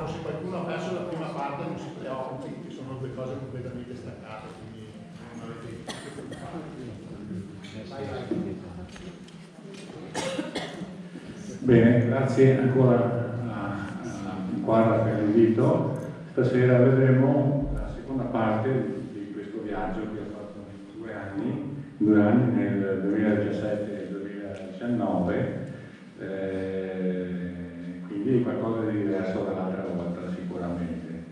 Se qualcuno ha perso la prima parte non si preoccupi, che sono due cose completamente staccate, quindi non avete che preoccuparvi. Bene, grazie ancora a Quadra per l'invito. Stasera vedremo la seconda parte di questo viaggio che ho fatto in 2 anni nel 2017 e 2019. Quindi qualcosa di diverso dall'altra volta sicuramente.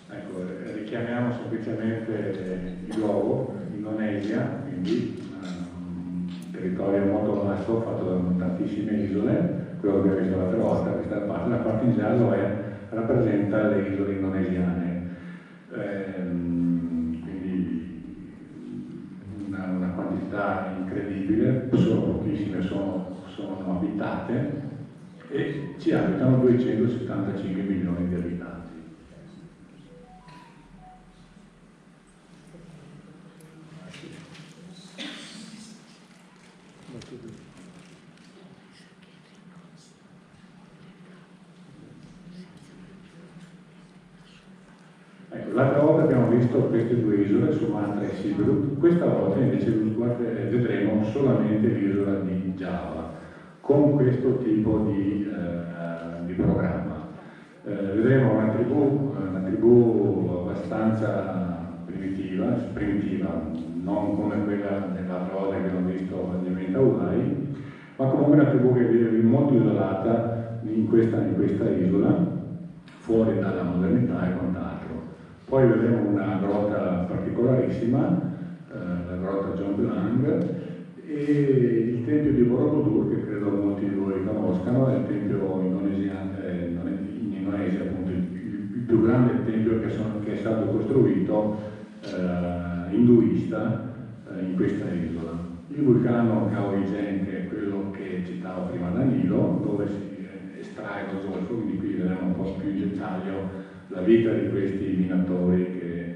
Ecco, richiamiamo semplicemente il luogo, Indonesia, quindi un territorio molto vasto fatto da tantissime isole, quello che abbiamo visto l'altra volta, questa parte, la parte in giallo rappresenta le isole indonesiane, quindi una quantità incredibile, solo pochissime sono abitate e ci abitano 275 milioni di abitanti. Ecco, l'altra volta abbiamo visto queste 2 isole, Sumatra e Siberut, questa volta invece vedremo solamente l'isola di Giava, con questo tipo di programma. Vedremo una tribù abbastanza primitiva, non come quella dell'altra volta che abbiamo visto agli eventi Hawaii, ma comunque una tribù che vive molto isolata in questa isola, fuori dalla modernità e quant'altro. Poi vedremo una grotta particolarissima, la grotta John Blanc, e il tempio di Borobudur, che credo molti di voi conoscano, è il tempio indonesiano, in Indonesia appunto il più grande tempio che è stato costruito induista in questa isola. Il vulcano Kaohsiung, che è quello che citavo prima, Danilo, dove si estrae lo zolfo, quindi qui vedremo un po' più in dettaglio la vita di questi minatori che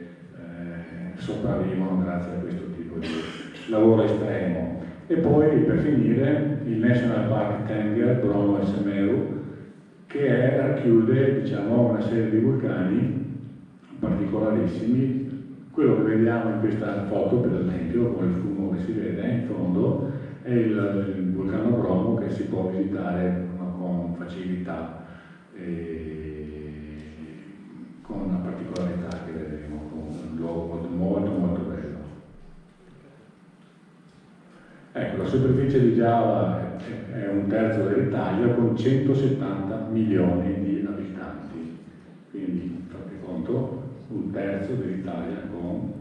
sopravvivono grazie a questo tipo di lavoro estremo. E poi per finire il National Park Tengger, Bromo e Semeru, che racchiude una serie di vulcani particolarissimi. Quello che vediamo in questa foto, per esempio, con il fumo che si vede in fondo, è il vulcano Bromo, che si può visitare con facilità, con una particolarità che vedremo, con un luogo molto molto bello. Ecco, la superficie di Giava è 1/3 dell'Italia, con 170 milioni di abitanti, quindi fate conto, 1/3 dell'Italia con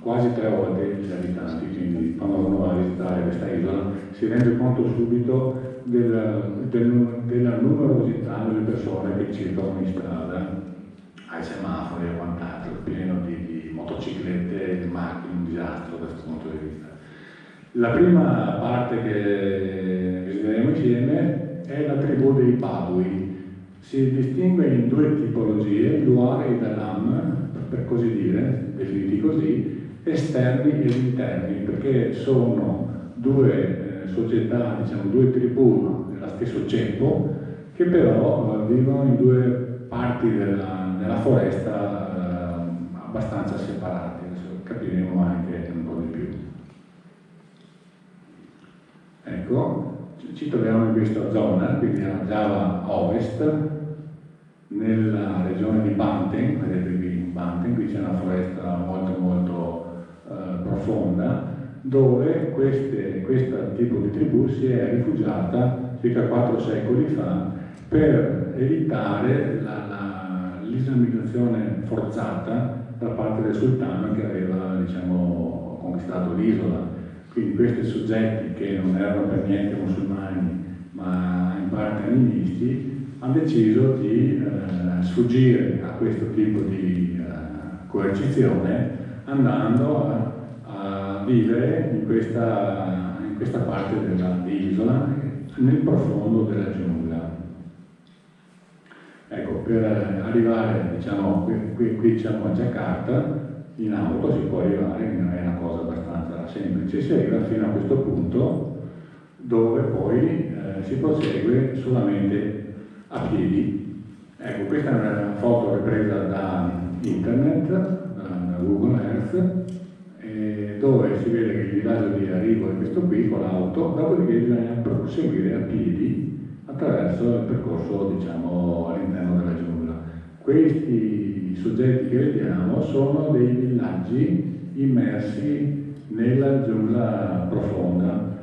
quasi 3 volte gli abitanti, quindi quando uno va a visitare questa isola si rende conto subito della numerosità delle persone che circolano in strada, ai semafori e quant'altro, pieno di motociclette e macchine, un disastro da questo punto di vista. La prima parte che visiteremo insieme è la tribù dei Padui. Si distingue in 2 tipologie, l'Uar e i Dalam, per così dire, definiti così, esterni ed interni, perché sono 2 società, 2 tribù dello stesso ceppo, che però vivono in 2 parti della foresta abbastanza separate. Adesso capiremo anche un po' di più. Ecco, ci troviamo in questa zona, quindi a Java Ovest, nella regione di Banten. Vedete qui Banten, qui c'è una foresta molto molto profonda, dove questo tipo di tribù si è rifugiata circa 4 secoli fa per evitare l'islamizzazione forzata da parte del sultano che aveva conquistato l'isola. Quindi questi soggetti, che non erano per niente musulmani ma in parte animisti, hanno deciso di sfuggire a questo tipo di coercizione, andando a a vivere in questa parte di isola, nel profondo della giungla. Ecco, per arrivare, diciamo, qui siamo a Giacarta, in auto si può arrivare, non è una cosa abbastanza semplice, si arriva fino a questo punto dove poi si prosegue solamente a piedi. Ecco, questa è una foto ripresa da internet, da Google Earth, dove si vede che il villaggio di arrivo è questo qui con l'auto, dopodiché bisogna proseguire a piedi attraverso il percorso, diciamo, all'interno della giungla. Questi soggetti che vediamo sono dei villaggi immersi nella giungla profonda.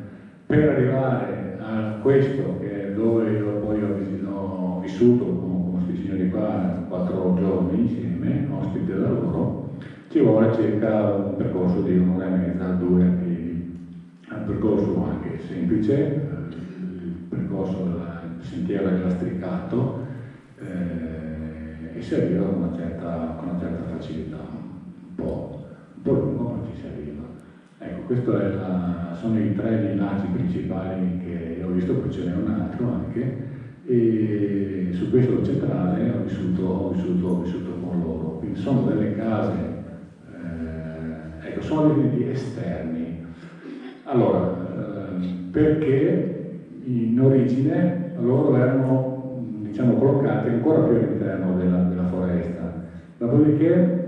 Per arrivare a questo, che è dove io poi ho vissuto con questi signori qua 4 giorni insieme, ospite da loro, ci vuole circa un percorso di 1 ora e mezza, 2 a piedi. È un percorso anche semplice, il percorso del sentiero è lastricato e si arriva con una certa facilità, un po' lungo, ma ci si arriva. Ecco, questi sono i 3 villaggi principali che ho visto, poi ce n'è un altro anche, e su questo centrale ho vissuto con loro. Quindi sono delle case, ecco, sono elementi esterni. Allora, perché in origine loro erano, diciamo, collocati ancora più all'interno della foresta, dopodiché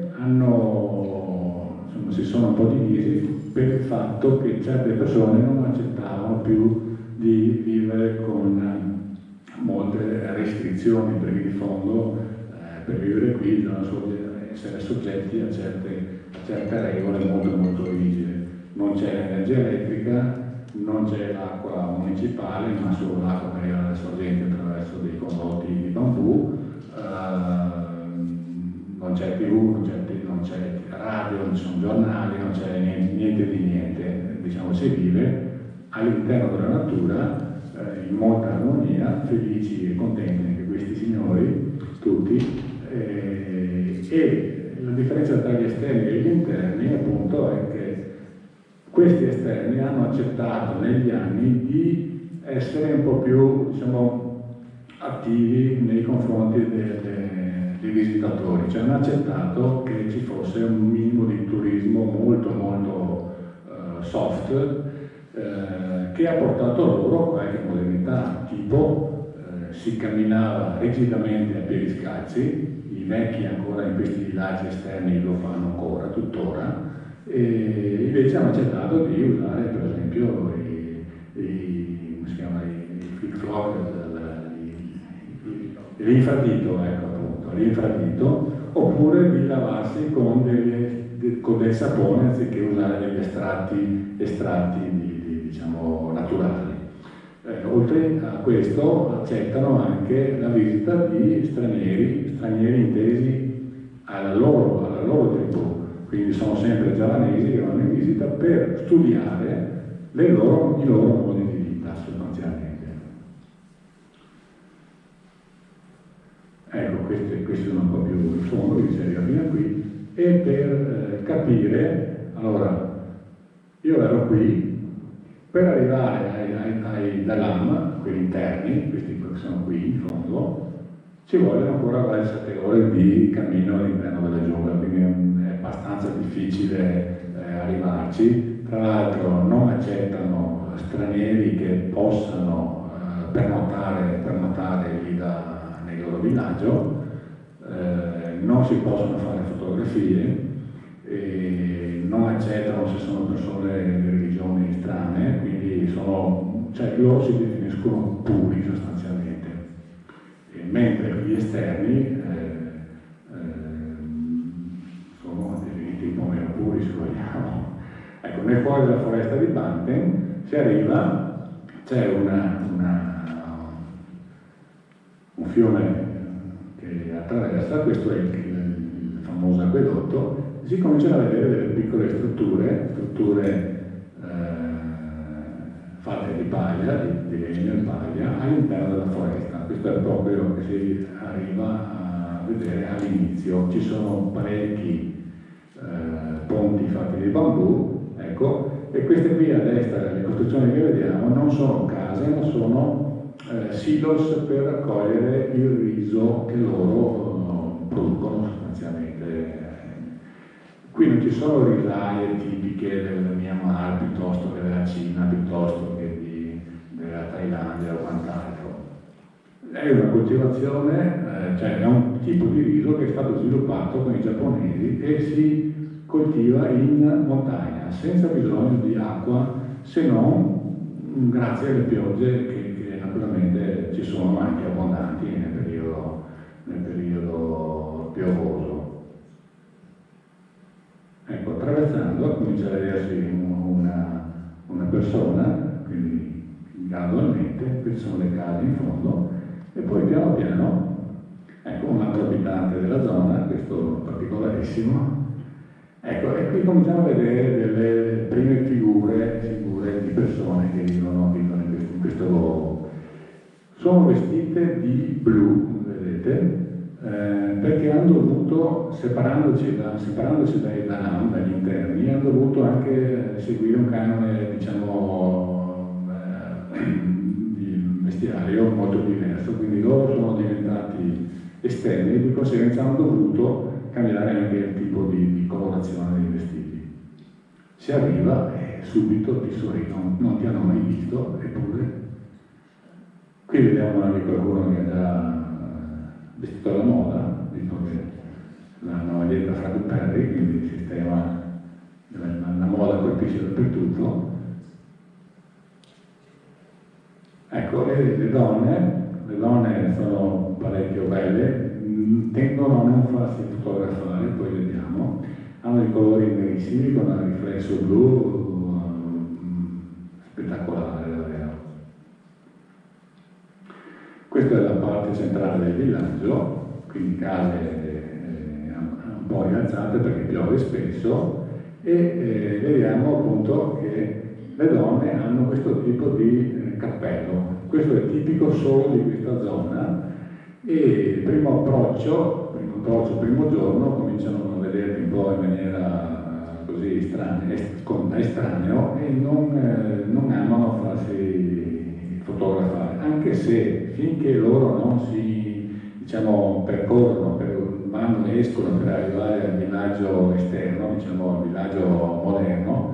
si sono un po' divisi per il fatto che certe persone non accettavano più di vivere con molte restrizioni, perché in fondo per vivere qui bisogna essere soggetti a certe regole molto rigide. Non c'è l'energia elettrica, non c'è l'acqua municipale, ma solo l'acqua che arriva dalle sorgenti attraverso dei condotti di bambù, non c'è TV, non c'è radio, non ci sono giornali, non c'è niente di niente. Diciamo, si vive all'interno della natura in molta armonia, felici e contenti anche questi signori, tutti, e la differenza tra gli esterni e gli interni appunto è che questi esterni hanno accettato negli anni di essere un po' più, diciamo, attivi nei confronti dei visitatori, cioè hanno accettato che ci fosse un minimo di turismo molto soft, che ha portato loro qualche modernità, tipo si camminava rigidamente a piedi scalzi, i vecchi ancora in questi villaggi esterni lo fanno ancora, tuttora, e invece hanno accettato di usare per esempio i flip-flop, l'infradito, ecco appunto, l'infradito, oppure di lavarsi con del sapone anziché usare degli estratti diciamo, naturali. Oltre a questo accettano anche la visita di stranieri intesi alla loro tribù, quindi sono sempre giavanesi che vanno in visita per studiare i loro modi di vita sostanzialmente. Ecco, questi sono un po' più in fondo, quindi si arriva fino a qui, e per capire, allora, io ero qui, per arrivare ai Dalam, quelli interni, questi che sono qui in fondo, ci vogliono ancora quasi 7 ore di cammino all'interno della giungla, quindi è abbastanza difficile arrivarci. Tra l'altro non accettano stranieri che possano pernottare lì nel loro villaggio, non si possono fare fotografie, non accettano se sono persone di religioni strane, quindi loro si definiscono puri sostanzialmente, mentre gli esterni sono definiti un po' meno puri, se vogliamo. Ecco, nel cuore della foresta di Banten si arriva, c'è un fiume che attraversa, questo è il famoso acquedotto, e si cominciano a vedere delle piccole strutture fatte di paglia, di legno e paglia, all'interno della foresta. Questo è proprio che si arriva a vedere all'inizio. Ci sono parecchi ponti fatti di bambù, ecco, Ecco, e queste qui a destra, le costruzioni che vediamo, non sono case, ma sono silos per raccogliere il riso che loro producono sostanzialmente. Qui non ci sono risaie tipiche del Myanmar piuttosto che della Cina, piuttosto che della Thailandia o quant'altro. È una coltivazione, cioè è un tipo di riso che è stato sviluppato con i giapponesi e si coltiva in montagna, senza bisogno di acqua, se non grazie alle piogge che naturalmente ci sono anche abbondanti nel periodo piovoso. Ecco, attraversando comincia a vedersi una persona, quindi gradualmente, qui sono le case in fondo, e poi piano piano, ecco, un altro abitante della zona, questo particolarissimo, ecco, e qui cominciamo a vedere delle prime figure di persone che vivono in questo luogo. Sono vestite di blu, vedete, perché hanno dovuto, separandoci dai Danam, dagli interni, hanno dovuto anche seguire un canone, diciamo, di vestiario molto diverso, quindi loro sono diventati esterni e di conseguenza hanno dovuto cambiare anche il tipo di colorazione dei vestiti. Si arriva e subito ti sorridono, non ti hanno mai visto, eppure. Qui vediamo anche qualcuno che è già vestito alla moda, visto che l'hanno dietro fra due perri, quindi il sistema, la moda colpisce dappertutto. Ecco, e le donne sono parecchio belle, tendono a non farsi fotografare, poi vediamo, hanno i colori nerissimi con un riflesso blu spettacolare davvero. Questa è la parte centrale del villaggio, quindi case un po' rialzate perché piove spesso, e vediamo appunto che le donne hanno questo tipo di cappello. Questo è tipico solo di questa zona e primo approccio, primo giorno cominciano a vederti un po' in maniera così estraneo e non amano farsi fotografare, anche se finché loro non si, diciamo, percorrono, vanno e escono per arrivare al villaggio esterno, diciamo al villaggio moderno,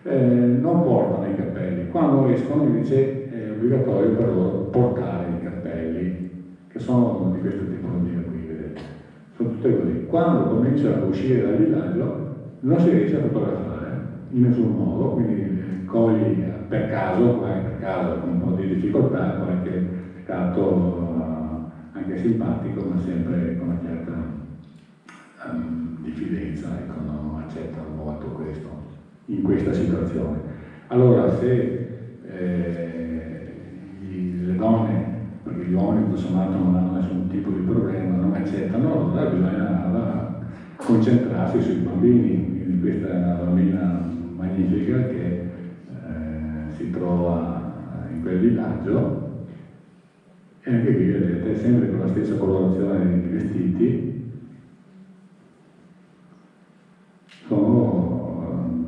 non portano i cappelli. Quando escono invece è obbligatorio per loro portare i cappelli, che sono di questo tipo qui, vedete. Sono tutte così. Quando cominciano a uscire dal villaggio non si riesce a fotografare in nessun modo, quindi cogli per caso con un po' di difficoltà, qualche scatto anche simpatico, ma sempre con una certa diffidenza, ecco, non accettano molto questo in questa situazione. Allora se le donne, perché gli uomini tutto sommato non hanno nessun tipo di problema, non accettano, allora bisogna concentrarsi sui bambini. Quindi questa è una bambina magnifica che si trova in quel villaggio e anche qui vedete sempre con la stessa colorazione dei vestiti. Sono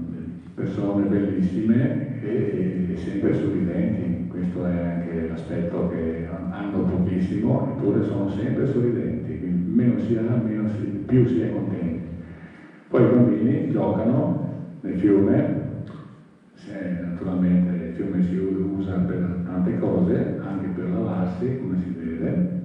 persone bellissime e sempre sorridenti. Questo è anche l'aspetto che hanno pochissimo, eppure sono sempre sorridenti, quindi meno si ha, più si è contenti. Poi i bambini giocano nel fiume, naturalmente il fiume si usa per tante cose, anche per lavarsi, come si vede.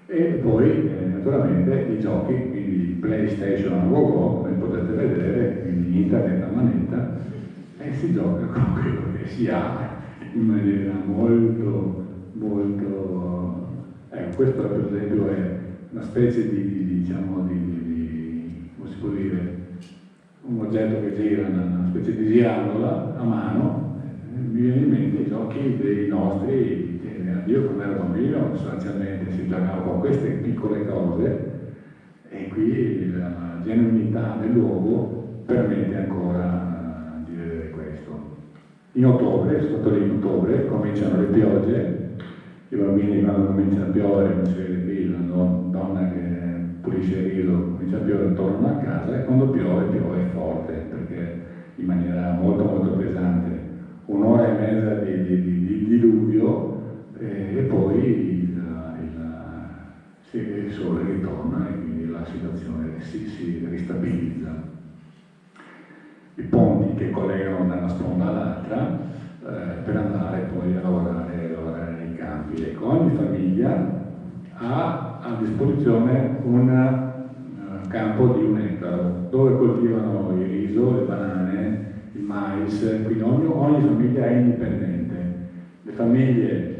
E poi naturalmente i giochi, quindi PlayStation a go-go, come potete vedere, quindi internet a manetta, e si gioca con quello che si ha in maniera molto, molto... questo per esempio è una specie diciamo, come si può dire, un oggetto che gira, una specie di girandola a mano, mi viene in mente i giochi dei nostri. Io quando ero bambino sostanzialmente si giocava con queste piccole cose e qui la genuinità del luogo permette ancora di vedere questo. In ottobre, sotto lì in ottobre, cominciano le piogge, i bambini quando cominciano a piovere, come si vede qui, la donna che pulisce il riso, comincia a piovere, tornano a casa e quando piove, piove forte, perché in maniera molto molto pesante. Un'ora e mezza di diluvio e poi il sole ritorna e quindi la situazione si ristabilizza. I ponti che collegano da una sponda all'altra per andare poi a lavorare nei campi. Ecco, ogni famiglia ha a disposizione un campo di 1 ettaro dove coltivano il riso, le banane, il mais, quindi ogni famiglia è indipendente. Le famiglie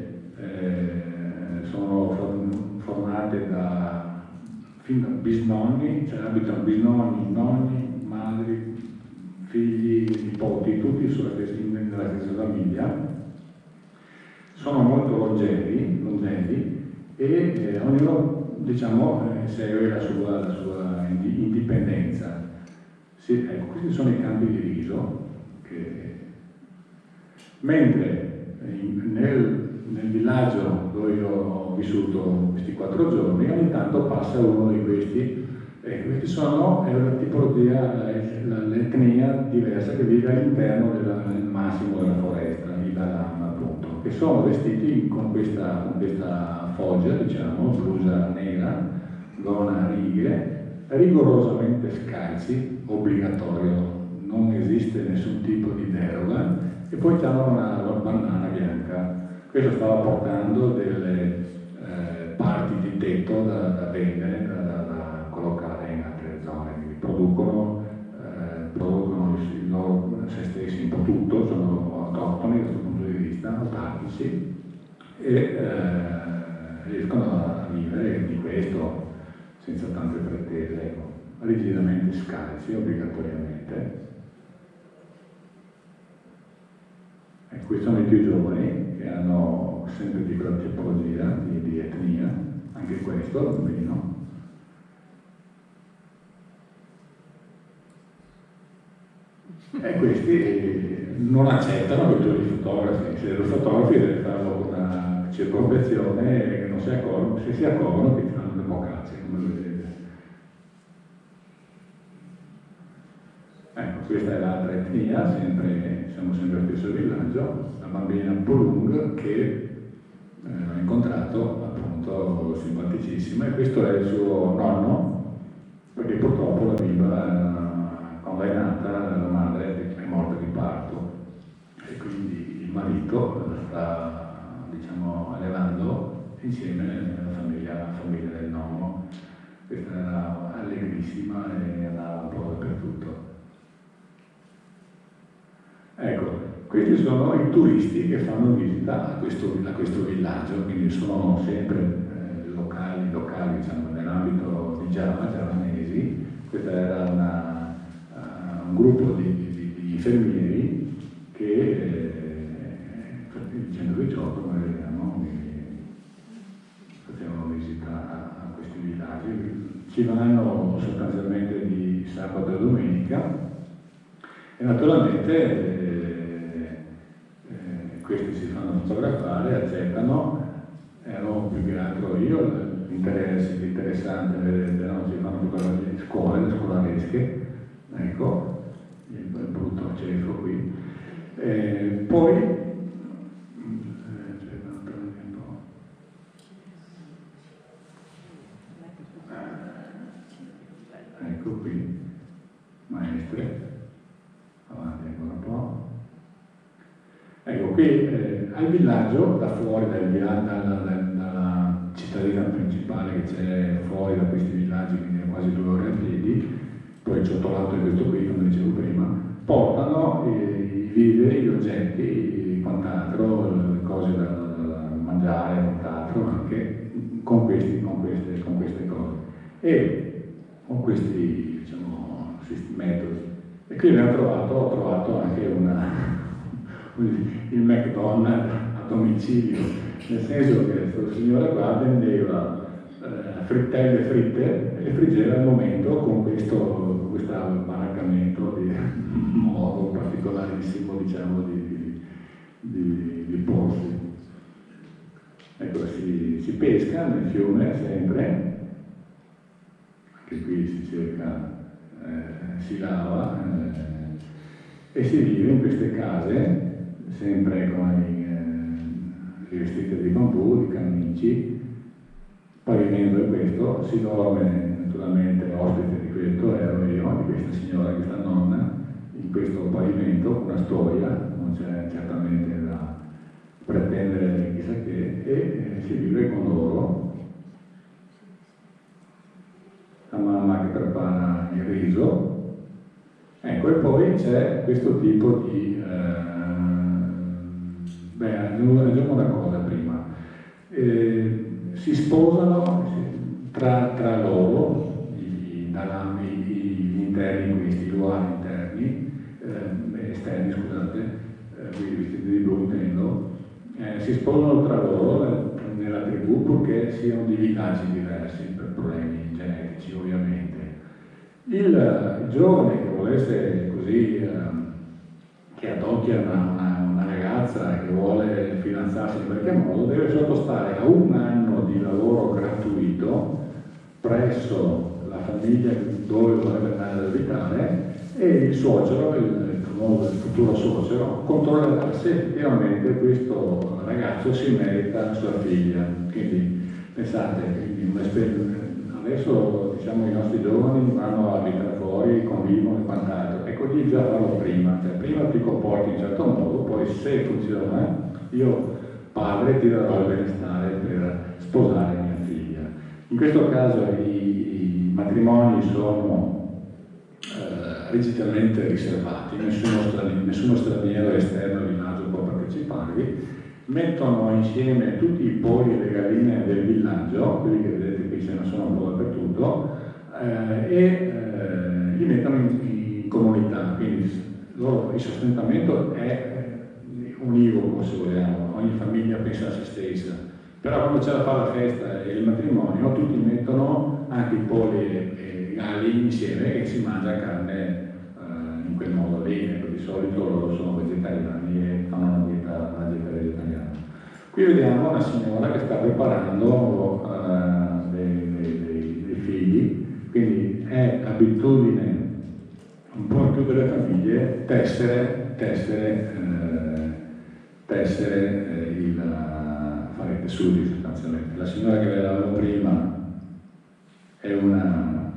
sono formate da bisnonni, cioè abitano bisnonni, nonni, madri, figli, nipoti, tutti nella stessa famiglia. Sono molto longevi e ognuno, diciamo, segue la sua indipendenza. Ecco, questi sono i campi di riso, mentre nel villaggio dove io ho vissuto questi 4 giorni, ogni tanto passa uno di questi. Questi è una tipologia, l'etnia diversa che vive all'interno del massimo della foresta, i Balam appunto, che sono vestiti con questa foggia, diciamo, blusa nera, gonna a righe, rigorosamente scalzi, obbligatorio, non esiste nessun tipo di deroga, e poi hanno una bandana bianca. Questo stava portando delle parti di tetto da vendere, da collocare in altre zone, quindi producono se stessi un po' tutto, sono autoctoni da questo punto di vista, autatici, e riescono a vivere di questo senza tante pretese, rigidamente scalzi, obbligatoriamente. E questi sono i più giovani, che hanno sempre di quella tipologia di etnia, anche questo, bambino. E questi non accettano che tu li fotografi, se lo fotografi devi farlo con una circonvenzione che non se si accorgono che ti fanno le bocacce, come vedete. Ecco, questa è l'altra etnia, siamo sempre allo stesso villaggio, la bambina Pulung che ho incontrato, appunto, simpaticissima, e questo è il suo nonno, perché purtroppo la bimba quando è nata la madre è morta di parto e quindi il marito la sta, diciamo, allevando insieme alla famiglia del nonno. Questa era allegrissima e andava un po' dappertutto. Ecco, questi sono i turisti che fanno visita a questo villaggio, quindi sono sempre locali, diciamo, nell'ambito di giavanesi. Questa era un gruppo di infermieri che il 118, come vediamo, facevano visita a questi villaggi. Ci vanno sostanzialmente di sabato e domenica e naturalmente questi si fanno fotografare, accettano, erano più che altro io l'interessante, vedete, no? Si fanno fotografie di scolaresche, ecco, il brutto cefo qui. Poi, ecco qui, maestre, avanti ancora un po'. Ecco, qui al villaggio, da fuori dalla cittadina principale che c'è fuori da questi villaggi, quindi è quasi 2 ore a piedi, poi il ciottolato è questo qui, come dicevo prima, portano i viveri, gli oggetti, quant'altro, le cose da mangiare, quant'altro, anche con queste cose. E con questi, diciamo, metodi. E qui ho trovato anche il McDonald's a domicilio, nel senso che questo signore qua vendeva frittelle fritte e le friggeva al momento con questo baraccamento di modo particolarissimo, diciamo, di porsi. Ecco, si pesca nel fiume sempre, che qui si cerca, si lava e si vive in queste case, sempre con i vestiti di bambù, di camici, pavimento è questo, si dorme naturalmente, ospite di questo ero io, di questa signora, questa nonna, in questo pavimento, una storia, non c'è certamente da pretendere chissà che, e si vive con loro. La mamma che prepara il riso, ecco, e poi c'è questo tipo di... aggiungo una cosa prima. Si sposano tra loro, gli interni, questi luoghi interni, esterni, scusate, qui vestiti di blu intendo, si sposano tra loro nella tribù purché siano di villaggi diversi per problemi genetici ovviamente. Il giovane che volesse così, che adocchia una ragazza che vuole fidanzarsi in qualche modo, deve sottostare a 1 anno di lavoro gratuito presso la famiglia dove vorrebbe andare ad abitare e il suocero, il futuro suocero, controllerà se effettivamente questo ragazzo si merita sua figlia. Quindi pensate, adesso diciamo i nostri giovani vanno a abitare fuori, convivono e quant'altro, ecco lì già farlo prima, cioè prima ti comporti in un certo modo, poi se funziona io padre ti darò il benestare per sposare mia figlia. In questo caso i matrimoni sono rigidamente riservati, nessuno straniero esterno al villaggio può parteciparvi, mettono insieme tutti i polli e le galline del villaggio, quelli che vedete qui ce ne sono un po' dappertutto, e li mettono in comunità, quindi il sostentamento è univoco se vogliamo, ogni famiglia pensa a se stessa, però quando c'è da fare la festa e il matrimonio tutti mettono anche i polli e i galli insieme e si mangia carne in quel modo lì, ecco, di solito loro sono vegetariani e fanno una dieta vegetariana. Qui vediamo una signora che sta preparando dei figli, quindi è abitudine un po' in tutte le famiglie tessere fare i tessuti sostanzialmente. La signora che vedevamo prima è una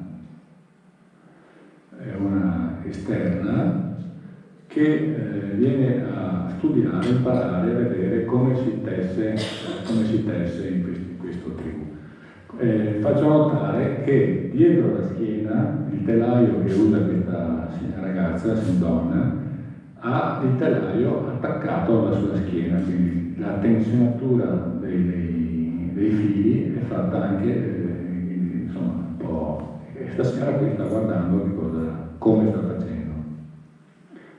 esterna che viene a studiare, imparare, a vedere come si tesse in questo tribù. Faccio notare che dietro la schiena il telaio che usa questa ragazza, donna, ha il telaio attaccato alla sua schiena, quindi la tensionatura dei fili è fatta anche, insomma, un po'. E stasera qui sta guardando come sta facendo.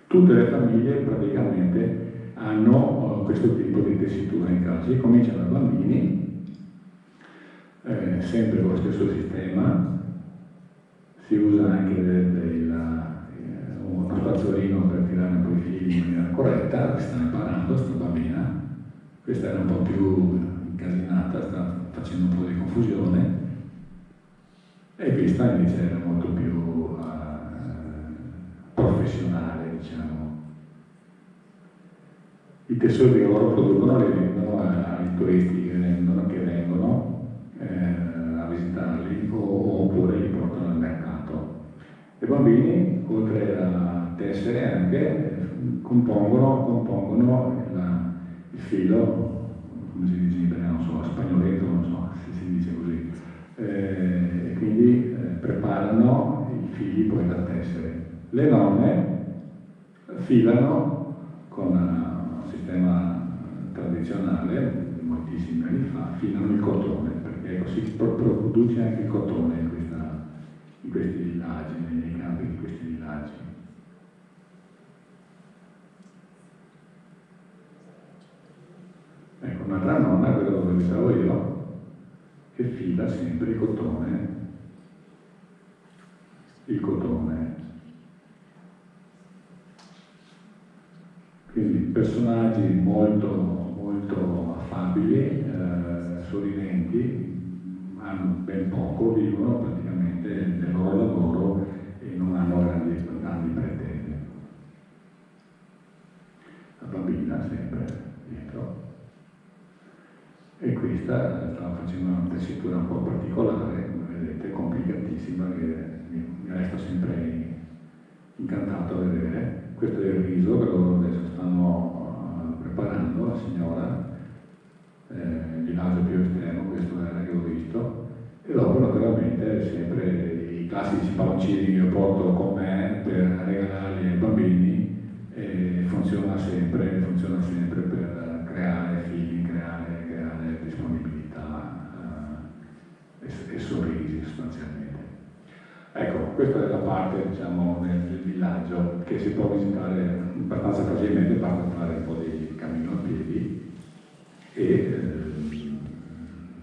Tutte le famiglie praticamente hanno questo tipo di tessitura in casa. Si comincia da bambini, sempre con lo stesso sistema, si usa anche uno spazzolino per tirare un po' i fili in maniera corretta, sta imparando, sta bambina, questa era un po' più incasinata, sta facendo un po' di confusione, e questa invece era molto più professionale, diciamo. I tesori che loro producono li vendono ai turisti che vengono a visitarli oppure li portano al mercato. I bambini, oltre a tessere, anche compongono il filo, come si dice in italiano, non so, spagnoletto, non so se si dice così, e quindi preparano i fili poi da tessere. Le nonne filano con un sistema tradizionale, moltissimi anni fa, filano il cotone, perché così produce anche il cotone in questi villaggi, nei campi di questi villaggi. Ecco, un'altra nonna, quella dove abitavo io, che fila sempre il cotone. Quindi personaggi molto, molto affabili, sorridenti, hanno ben poco, vivono praticamente del loro lavoro e non hanno grandi pretese. La bambina sempre dietro. E questa stava facendo una tessitura un po' particolare, come vedete, complicatissima, che mi resta sempre incantato a vedere. Questo è il riso che loro adesso stanno preparando, la signora, il villaggio più estremo, questo era che ho visto, e dopo naturalmente sempre i classici palloncini che io porto con me per regalarli ai bambini, e funziona sempre per creare figli, creare disponibilità e sorrisi sostanzialmente. Ecco, questa è la parte, diciamo, del villaggio che si può visitare abbastanza facilmente, basta fare un po' di cammino a piedi, e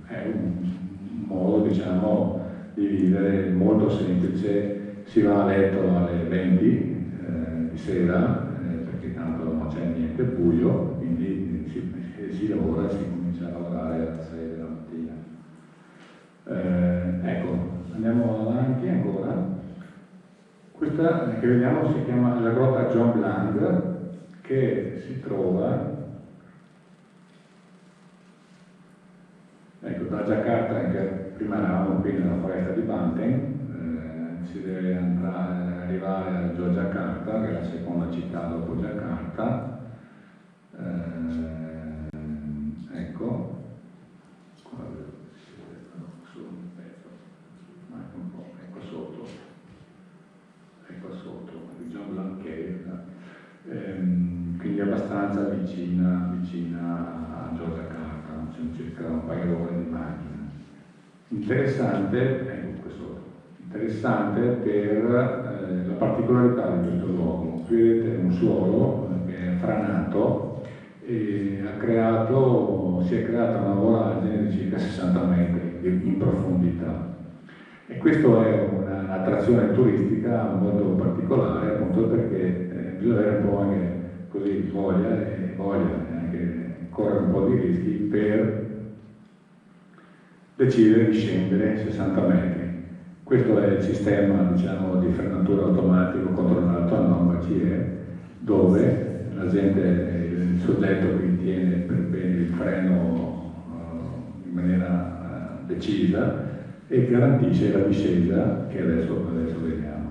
è un modo, diciamo, di vivere molto semplice. Si va a letto alle 20 di sera, perché tanto non c'è niente, è buio, quindi si lavora, si comincia a lavorare alle 6 della mattina. Ecco, andiamo avanti ancora. Questa che vediamo si chiama la grotta John Blanc, che si trova, ecco, da Giacarta, anche prima eravamo qui nella foresta di Banten, si deve arrivare a Giacarta, che è la seconda città dopo Giacarta. Ecco, ecco sotto, il John Blanc Cave, quindi abbastanza vicina a Giacarta, circa un paio d'ore di macchina. Interessante, ecco questo, interessante per la particolarità di questo luogo. Qui vedete un suolo che è franato e si è creata una voragine di circa 60 metri in profondità. E questo è un'attrazione turistica molto particolare, appunto perché bisogna avere un po' anche così voglia e anche correre un po' di rischi per decidere di scendere 60 metri. Questo è il sistema, diciamo, di frenatura automatico controllato a norma CE, dove la gente, il soggetto che tiene per bene il freno in maniera decisa, e garantisce la discesa che adesso vediamo.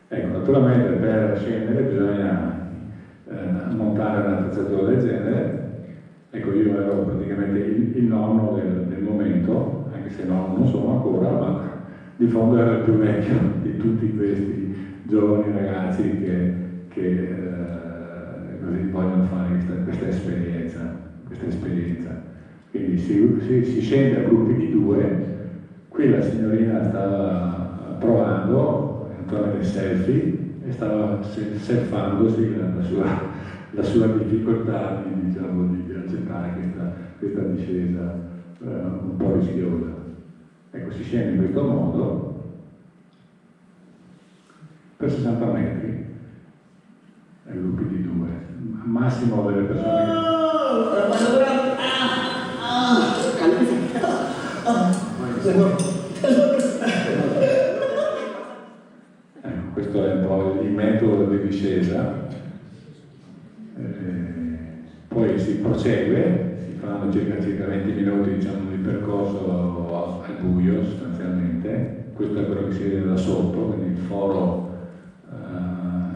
Ecco, naturalmente per scendere bisogna montare un'attrezzatura del genere. Ecco, io ero praticamente il nonno del momento, anche se nonno non sono ancora, ma di fondo ero il più vecchio di tutti questi giovani ragazzi che così vogliono fare questa esperienza. Quindi si scende a gruppi di 2. Qui la signorina stava provando, naturalmente selfie, e stava surfandosi la sua difficoltà di accettare questa discesa un po' rischiosa. Ecco, si scende in questo modo per 60 metri, ai gruppi di 2, massimo delle persone ecco, questo è un po' il metodo di discesa. Poi si prosegue, si fanno circa 20 minuti, diciamo, di percorso al buio sostanzialmente. Questo è quello che si vede da sotto, quindi il foro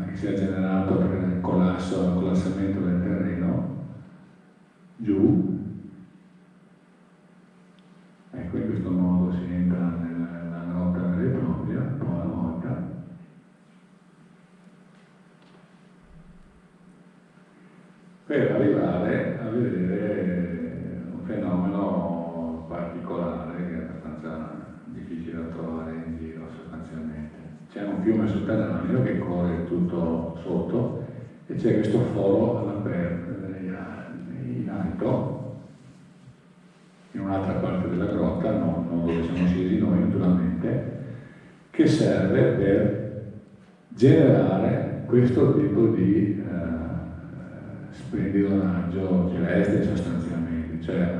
che si è generato per il collassamento del terreno giù. Ecco, in questo modo si entra nella grotta vera e propria, un po' alla volta. Per arrivare a vedere un fenomeno particolare che è abbastanza difficile da trovare in giro sostanzialmente. C'è un fiume sotterraneo che corre tutto sotto e c'è questo foro all'aperto, in alto, in un'altra parte della grotta, non dove siamo scesi noi naturalmente, che serve per generare questo tipo di splendido raggio celeste sostanzialmente, cioè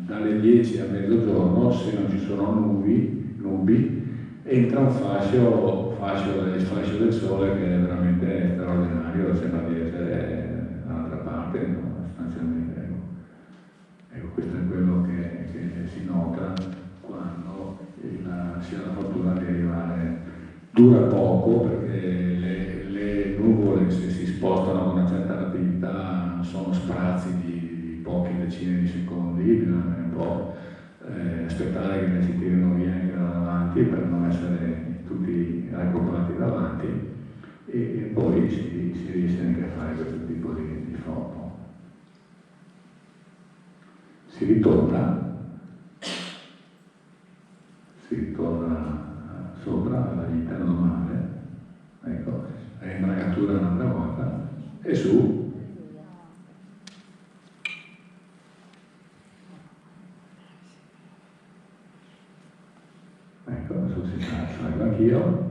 dalle 10 a mezzogiorno, se non ci sono nubi nubi, entra un fascio del sole che è veramente straordinario, sembra di essere da un'altra parte, no? Sostanzialmente. Ecco, questo è quello che si nota quando si ha la fortuna di arrivare. Dura poco perché le nuvole, se si spostano con una certa rapidità, sono sprazzi di poche decine di secondi, bisogna un po' aspettare che ne si tirino via anche da davanti per non essere tutti raggruppati davanti e poi si riesce anche a fare questo tipo di foto. Si ritorna sopra alla vita normale, ecco, è imbragatura un'altra volta e su. Ecco, adesso si salgo anch'io.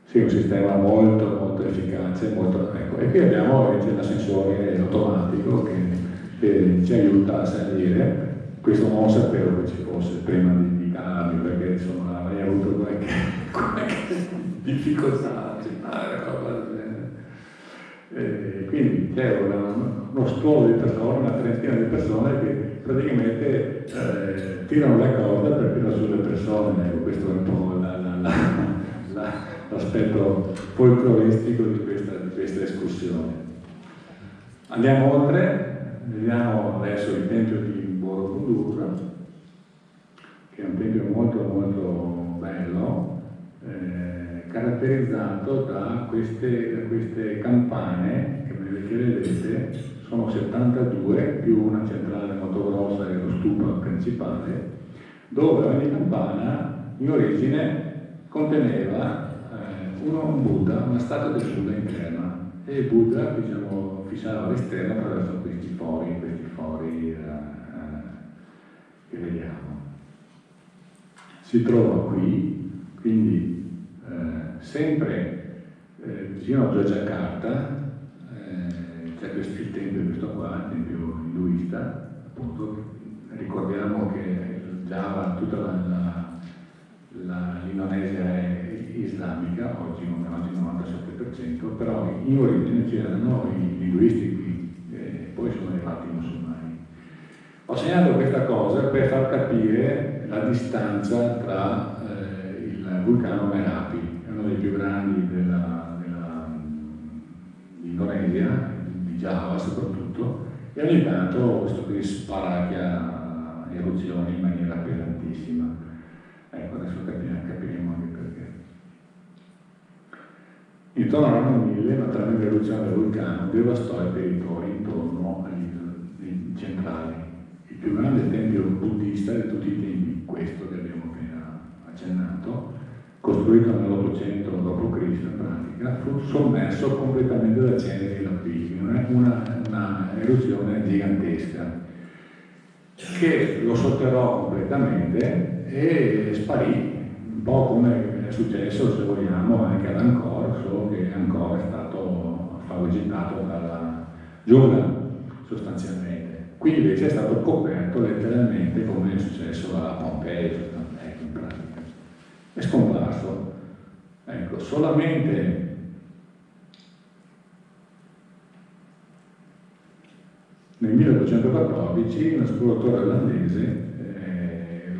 Sì, un sistema molto efficace, ecco. E qui abbiamo invece l'ascensore automatico che ci aiuta a salire. Questo non sapevo che ci fosse prima di calarmi, perché insomma avrei avuto qualche difficoltà a accettare una cosa del genere. Quindi c'è uno stuolo di persone, una trentina di persone che praticamente tirano la corda per tirare su le persone. Ecco, questo è un po' l'aspetto folcloristico di questa escursione. Andiamo oltre, vediamo adesso il tempio di Borobudur, che è un tempio molto bello, caratterizzato da queste campane che vedete, sono 72 più una centrale molto grossa e lo stupa principale, dove ogni campana in origine conteneva un Buddha, una statua del Buddha interna, e il Buddha, diciamo, fissava l'esterno attraverso questi fori che vediamo. Si trova qui, quindi sempre vicino a Yogyakarta, c'è il tempio, questo qua, il tempio hinduista, appunto. Ricordiamo che Java, tutta l'Indonesia è islamica, oggi il 97%, però in origine c'erano gli hinduisti qui, e poi sono arrivati i musulmani. Ho segnato questa cosa per far capire la distanza tra il vulcano Merapi, è uno dei più grandi dell'Indonesia, di Java soprattutto, e ogni tanto questo qui sparacchia eruzioni in maniera pesantissima. Ecco, adesso capiremo anche perché. Intorno all'anno 1000 una tremenda eruzione del vulcano devastò i territori intorno all'isola centrali. Il più grande tempio buddista di tutti i tempi, questo che abbiamo appena accennato, costruito nell'800 d.C. in pratica, fu sommerso completamente da ceneri e lapilli, una eruzione gigantesca che lo sotterrò completamente e sparì, un po' come è successo, se vogliamo, anche ad Angkor, solo che Angkor è stato fagocitato dalla giungla sostanzialmente. Qui invece è stato coperto letteralmente, come è successo a Pompei, ecco, in pratica. È scomparso. Ecco, solamente nel 1814 un esploratore olandese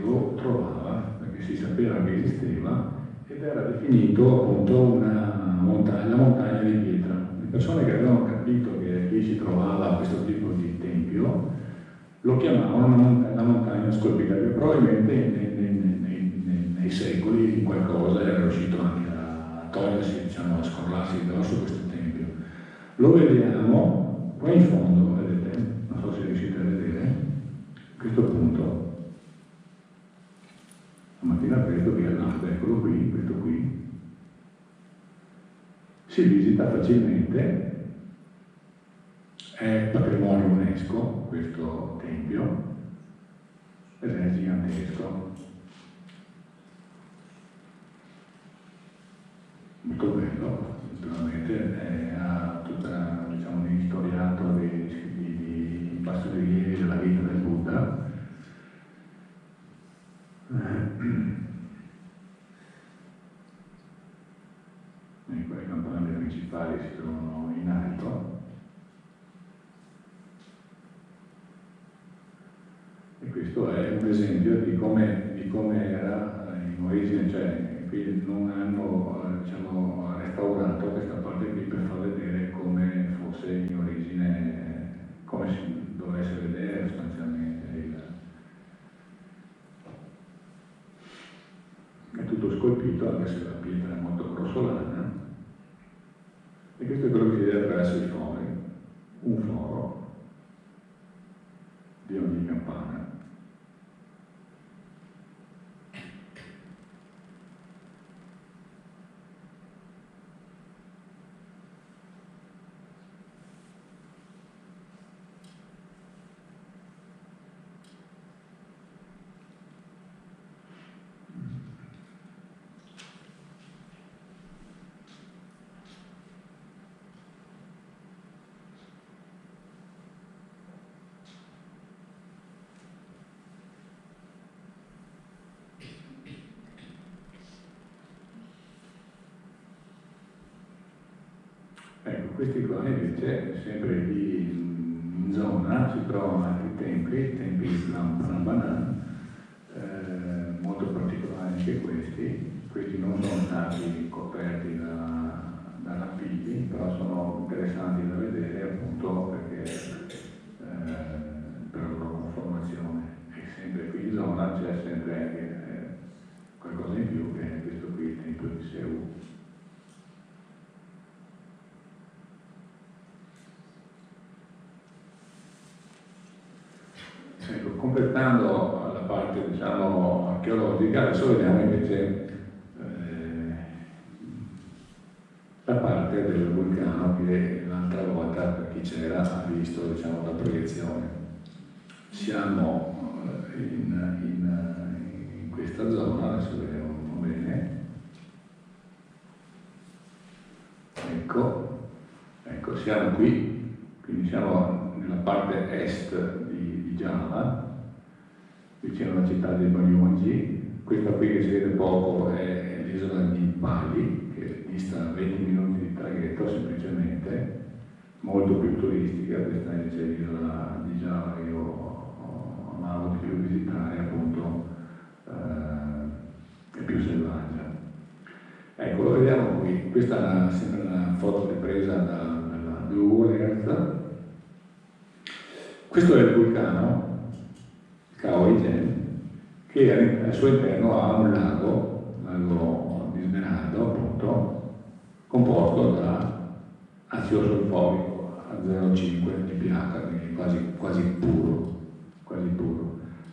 lo trovava, perché si sapeva che esisteva, ed era definito appunto la montagna di pietra. Le persone che avevano capito che qui si trovava questo tipo di tempio lo chiamavano la montagna scolpita, che probabilmente nei secoli qualcosa era riuscito anche a togliersi, diciamo, a scollarsi addosso questo tempio. Lo vediamo qua in fondo, vedete? Non so se riuscite a vedere questo punto. Stamattina presto via l'alto, eccolo qui, questo qui. Si visita facilmente, è patrimonio UNESCO questo tempio ed è gigantesco. Molto bello, naturalmente ha tutta, diciamo, un istoriato di bassorilievi della vita del Buddha. Ecco, le campane principali si trovano in alto. E questo è un esempio di come era in origine, cioè qui non hanno diciamo, restaurato questa parte qui per far vedere come fosse in origine, come si dovesse vedere sostanzialmente. È tutto scolpito, anche se la pietra è molto grossolana, e questo è quello che si vede attraverso i fori, un foro di ogni campana. Ecco, questi qua invece, sempre lì in zona, si trovano altri templi di Prambanan, molto particolari anche questi non sono stati coperti da rapiti, però sono interessanti da vedere appunto perché per la loro conformazione, e sempre qui in zona c'è sempre anche qualcosa in più che è questo qui, il tempio di Seul. Ecco, completando la parte diciamo archeologica, adesso vediamo invece la parte del vulcano che l'altra volta, per chi c'era, ha visto diciamo, la proiezione. Siamo in questa zona, adesso vediamo bene. Ecco, siamo qui, quindi siamo nella parte est di Java, vicino alla città di Balyonji. Questa qui che si vede poco è l'isola di Bali, che dista 20 minuti di traghetto semplicemente, molto più turistica. Questa invece è l'isola di Java che io amavo di più visitare, appunto è più selvaggia. Ecco, lo vediamo qui. Questa è sempre una foto presa dalla Blue Earth. Questo è il vulcano Khao-i-Gen, che al suo interno ha un lago di Smeraldo, appunto, composto da acido solforico a 0,5 di pH, quindi quasi puro.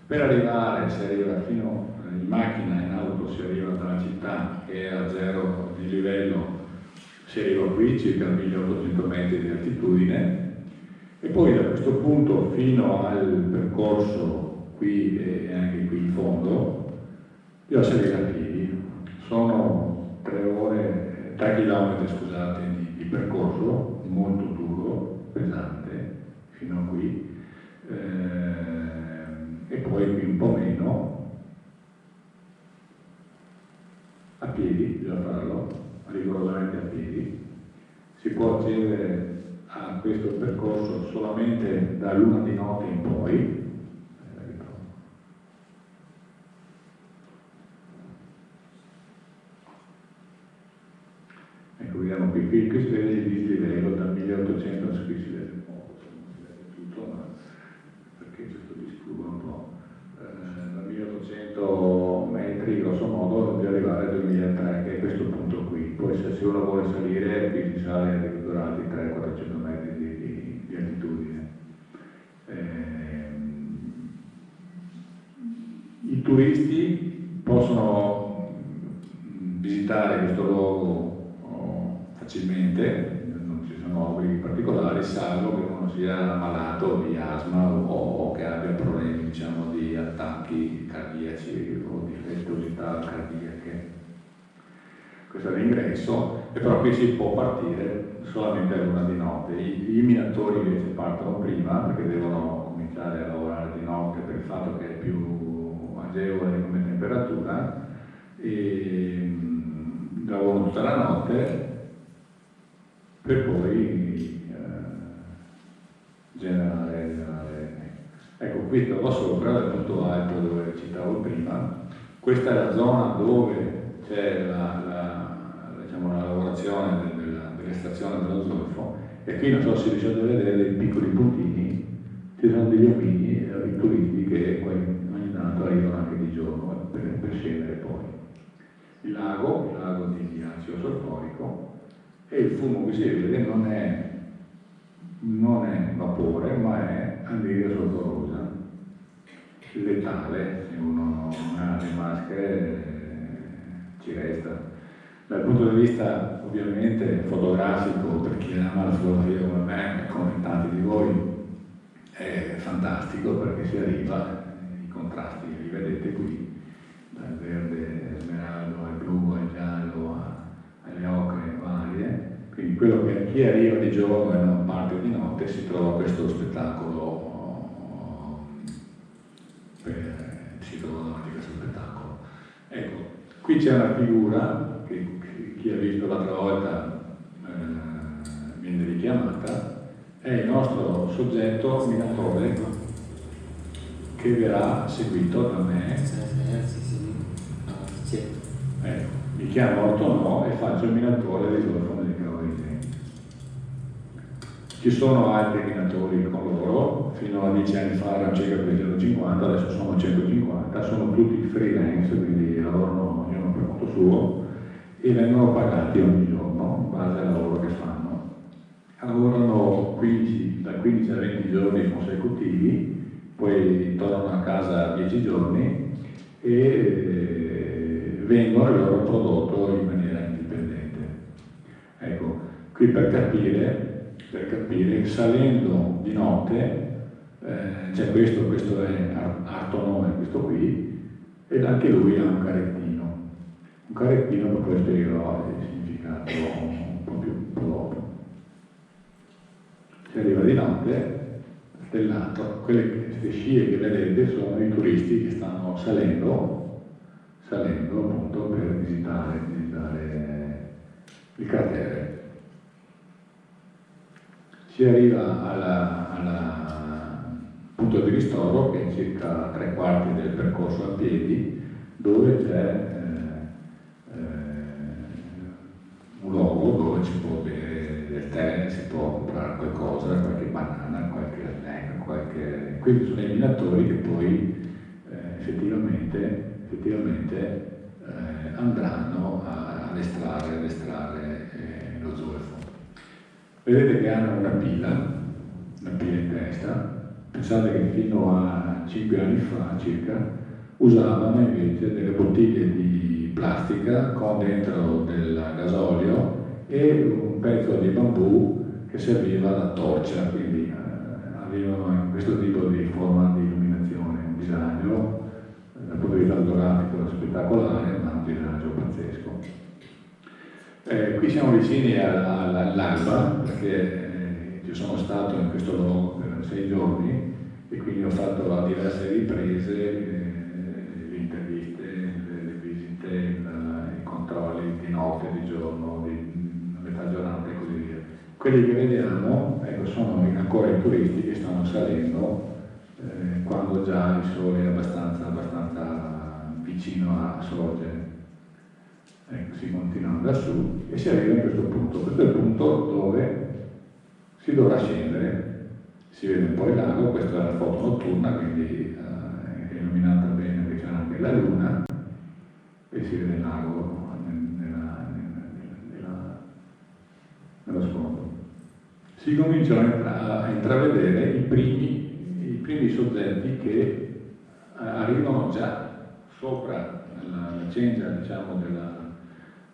Per arrivare, si arriva fino in macchina, in auto si arriva dalla città che è a 0 di livello, si arriva qui, circa 1800 metri di altitudine, e poi da questo punto fino al percorso qui e anche qui in fondo, io salire a piedi, sono 3 km scusate, di percorso molto duro, pesante, fino a qui, e poi qui un po' meno, a piedi, bisogna farlo, rigorosamente a piedi. Si può accedere a questo percorso solamente da luna di notte in poi. Ecco, vediamo qui si vede il dislivello dal 1800, qui si vede poco, non si vede tutto, ma perché c'è questo disturbo un po'. Da 1800 metri grosso modo di arrivare al 2003, che è questo punto qui. Poi se uno vuole salire, qui si sale addirittura altri 300-400 metri di altitudine. I turisti possono visitare questo luogo facilmente, non ci sono obblighi particolari, salvo che uno sia malato di asma o che abbia problemi, diciamo, di attacchi cardiaci o di frettolità cardiache. questo è l'ingresso, e però qui si può partire solamente a luna di notte. I minatori invece partono prima perché devono cominciare a lavorare di notte per il fatto che è più agevole come temperatura, e lavorano tutta la notte per poi generare. Ecco, qui qua sopra, il punto alto dove citavo prima, questa è la zona dove c'è diciamo, la lavorazione dell'estrazione dello zolfo, e qui non so se riuscite a vedere dei piccoli puntini, ci sono degli omini, i turisti che poi ogni tanto arrivano anche di giorno per scendere poi. Il lago di acido solforico, e il fumo che si vede non è vapore, ma è anidride solforosa, letale, se uno non ha le maschere ci resta. Dal punto di vista ovviamente fotografico, per chi ama la fotografia come me, come tanti di voi, è fantastico perché si arriva, i contrasti li vedete qui, dal verde smeraldo al blu al giallo alle ocre varie. Quindi quello che chi arriva di giorno e non parte di notte si trova questo spettacolo, si trova davanti a questo spettacolo. Ecco, qui c'è una figura che chi ha visto l'altra volta viene richiamata, è il nostro soggetto minatore che verrà seguito da me. Ecco, mi chiamo Ortonò e faccio il minatore di Zolfo dei Cavalieri. Ci sono altri minatori con loro, fino a 10 anni fa erano circa 250, adesso sono 150, sono tutti freelance, quindi lavorano ognuno per conto suo e vengono pagati ogni giorno in base al lavoro che fanno. Lavorano da 15 a 20 giorni consecutivi, poi tornano a casa 10 giorni e vendono il loro prodotto in maniera indipendente. Ecco, qui per capire, salendo di notte, c'è questo è Artonone, questo qui, ed anche lui ha un carrettino, per poi spiegherò il significato un po' dopo. Si arriva di notte, stellato, queste scie che vedete sono i turisti che stanno salendo appunto per visitare il cratere. Si arriva al punto di ristoro, che è circa 3/4 del percorso a piedi, dove c'è un luogo dove si può bere del tè, si può comprare qualcosa, qualche banana, qualche snack, quindi sono i minatori che poi effettivamente andranno ad estrarre lo zolfo. Vedete che hanno una pila in testa. Pensate che fino a 5 anni fa circa usavano invece delle bottiglie di plastica con dentro del gasolio e un pezzo di bambù che serviva da torcia, quindi avevano questo tipo di forma di illuminazione, un disagio dal punto di vista fotografico spettacolare, ma un disagio pazzesco. Qui siamo vicini all'alba, perché ci sono stato in questo luogo per 6 giorni e quindi ho fatto diverse riprese, le interviste, le visite, i controlli di notte, di giorno, di metà giornata e così via. Quelli che vediamo, ecco, sono ancora i turisti che stanno salendo quando già il sole è abbastanza vicino a sorgere. Ecco, si continua da su e si arriva a questo punto. Questo è il punto dove si dovrà scendere. Si vede un po' il lago, questa è la foto notturna, quindi è illuminata bene perché c'è anche la luna e si vede il lago nello sfondo. Si cominciano a intravedere i primi soggetti che arrivano già sopra la cengia, diciamo,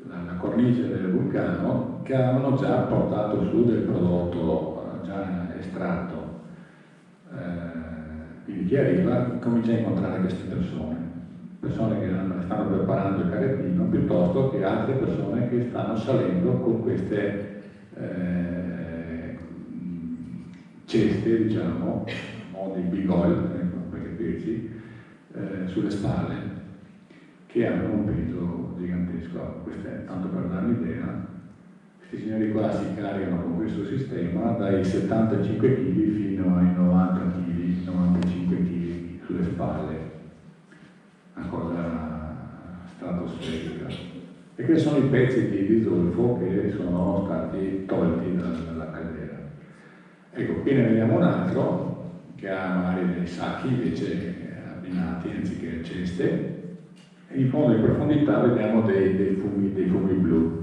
la cornice del vulcano, che hanno già portato su del prodotto già estratto. Quindi chi arriva comincia a incontrare queste persone che stanno preparando il carrettino, piuttosto che altre persone che che stanno salendo con queste ceste, diciamo, di big oil, per capirci, sulle spalle, che hanno un peso gigantesco. Queste, tanto per dare un'idea, questi signori qua si caricano con questo sistema dai 75 kg fino ai 90 kg, 95 kg sulle spalle, una cosa stratosferica. E questi sono i pezzi di zolfo che sono stati tolti dalla caldera. Ecco, qui ne vediamo un altro che ha magari dei sacchi invece abbinati anziché ceste, e in fondo in profondità vediamo dei fumi blu.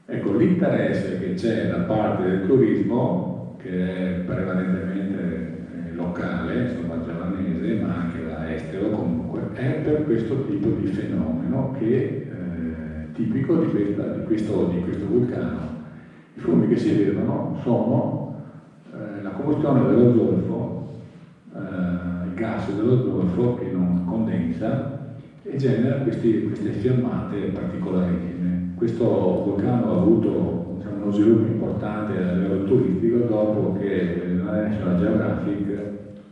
Ecco, l'interesse che c'è da parte del turismo, che è prevalentemente locale, insomma giavanese, ma anche da estero comunque, è per questo tipo di fenomeno che è tipico di questo vulcano. I fumi che si vedono sono la combustione dello zolfo, il gas dello zolfo che non condensa e genera queste fiammate particolarissime. Questo vulcano ha avuto, diciamo, uno sviluppo importante a livello turistico dopo che la National Geographic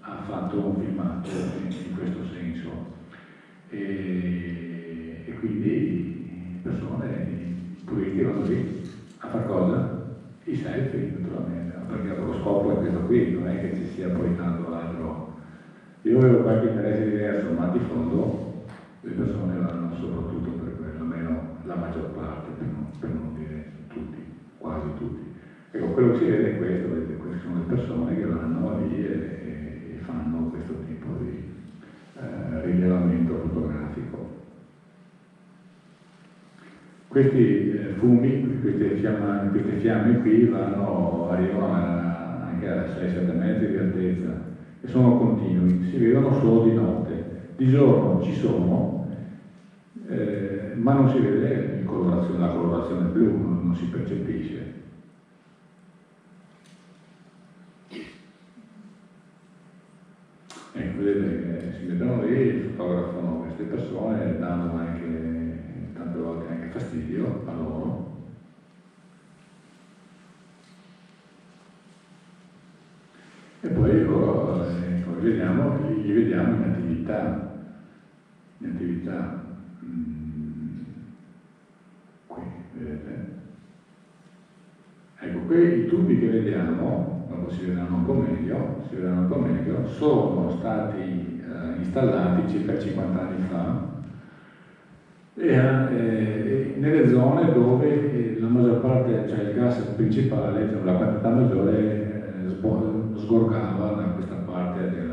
ha fatto un filmato in questo senso. E quindi le persone, i turisti vanno lì a fare cosa? I selfie, naturalmente, perché lo scopo è questo qui, non è che ci sia poi tanto altro. Io avevo qualche interesse diverso, ma di fondo le persone vanno soprattutto per quello, almeno la maggior parte, per non dire tutti, quasi tutti. Ecco, quello che si vede è questo, vedete, queste sono le persone che vanno lì e fanno questo tipo di rilevamento fotografico. Questi fumi, queste fiamme qui arrivano anche a 6-7 metri di altezza e sono continui, si vedono solo di notte. Di giorno ci sono, ma non si vede la colorazione blu, non si percepisce. Ecco, vedete che si vedono lì, fotografano queste persone, dando anche tante volte anche fastidio a loro. E poi loro li vediamo in attività. Qui, vedete? Ecco, qui i tubi che vediamo, dopo si vedranno un po' meglio, sono stati installati circa 50 anni fa nelle zone dove la maggior parte, cioè il gas principale, cioè la quantità maggiore sgorgava da questa parte del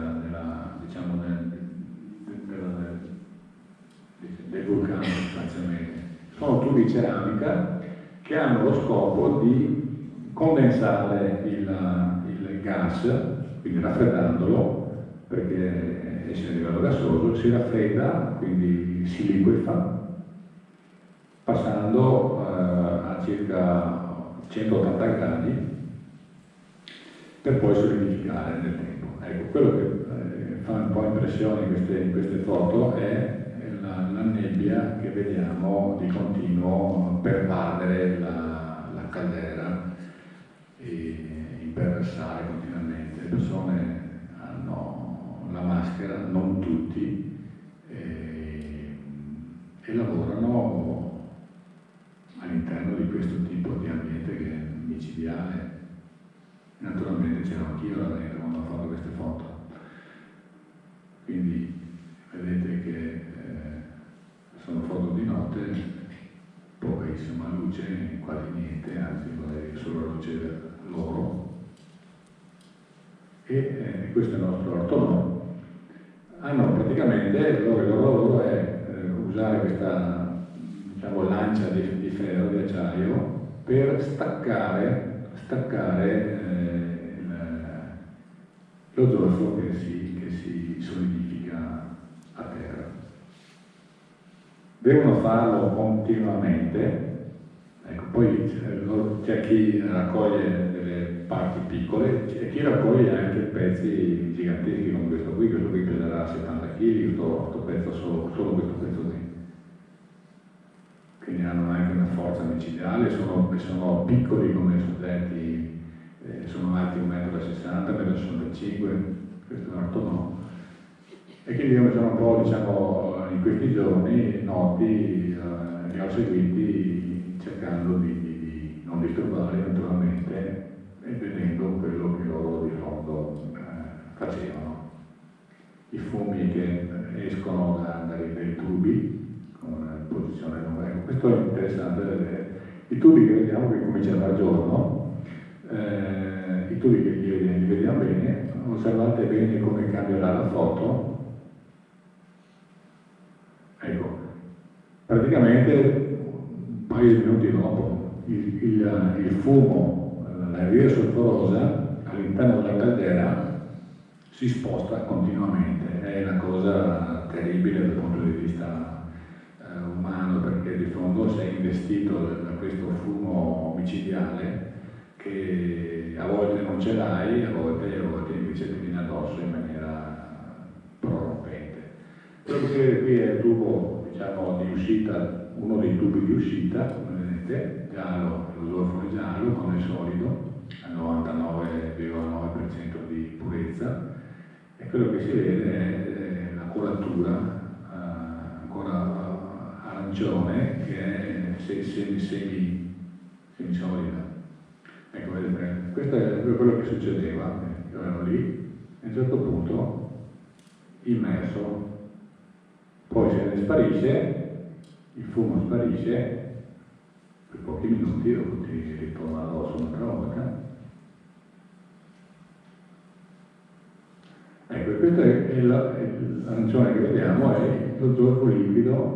vulcano sostanzialmente. Sono tubi di ceramica che hanno lo scopo di condensare il gas, quindi raffreddandolo, perché esce a livello gasoso, si raffredda, quindi si liquefa, passando a circa 180 gradi per poi solidificare nel tempo. Ecco, quello che fa un po' impressione in queste foto è la nebbia che vediamo di continuo pervadere la caldera e imperversare continuamente. Le persone hanno la maschera, non tutti, e lavorano all'interno di questo tipo di ambiente che è micidiale. Naturalmente c'ero anch'io là dentro quando ho fatto queste foto. Quindi vedete che sono foto di notte, pochissima luce, quasi niente, anzi vorrei solo la luce loro. E questo è il nostro ortono. Hanno praticamente, il loro lavoro è usare questa, diciamo, lancia di ferro, di acciaio, per staccare lo zolfo che si solidifica a terra. Devono farlo continuamente, ecco, poi c'è chi raccoglie delle parti piccole e chi raccoglie anche pezzi giganteschi come questo qui peserà 70 kg, questo pezzo, solo questo pezzo qui, quindi hanno anche una forza micidiale, sono piccoli come soggetti, sono alti 1,60 m, 1,65 m, questo altro no. E quindi io mi sono un po', diciamo, in questi giorni noti, li ho seguiti cercando di non disturbarli naturalmente e vedendo quello che loro di fondo facevano. I fumi che escono dai tubi con posizione nuova. Questo è interessante da vedere. I tubi che vediamo che cominciano a far giorno, i tubi che li vediamo bene, osservate bene come cambierà la foto. Ecco, praticamente un paio di minuti dopo il fumo, l'aria solforosa all'interno della caldera si sposta continuamente, è una cosa terribile dal punto di vista umano, perché di fondo sei investito da questo fumo micidiale che a volte non ce l'hai, a volte invece ti viene addosso in maniera prorompente. Quello che si vede qui è il tubo, diciamo, di uscita, uno dei tubi di uscita, come vedete, giallo, lo zolfo è giallo, non è solido, al 99,9% di purezza. E quello che si vede è la colatura ancora arancione, che è semisolida. Ecco, vedete, questo è quello che succedeva. Io ero lì e a un certo punto immerso, poi se ne sparisce, il fumo sparisce per pochi minuti, dopo ti ritorna addosso un'altra volta. Ecco, questo è l'arancione che vediamo, è lo zolfo liquido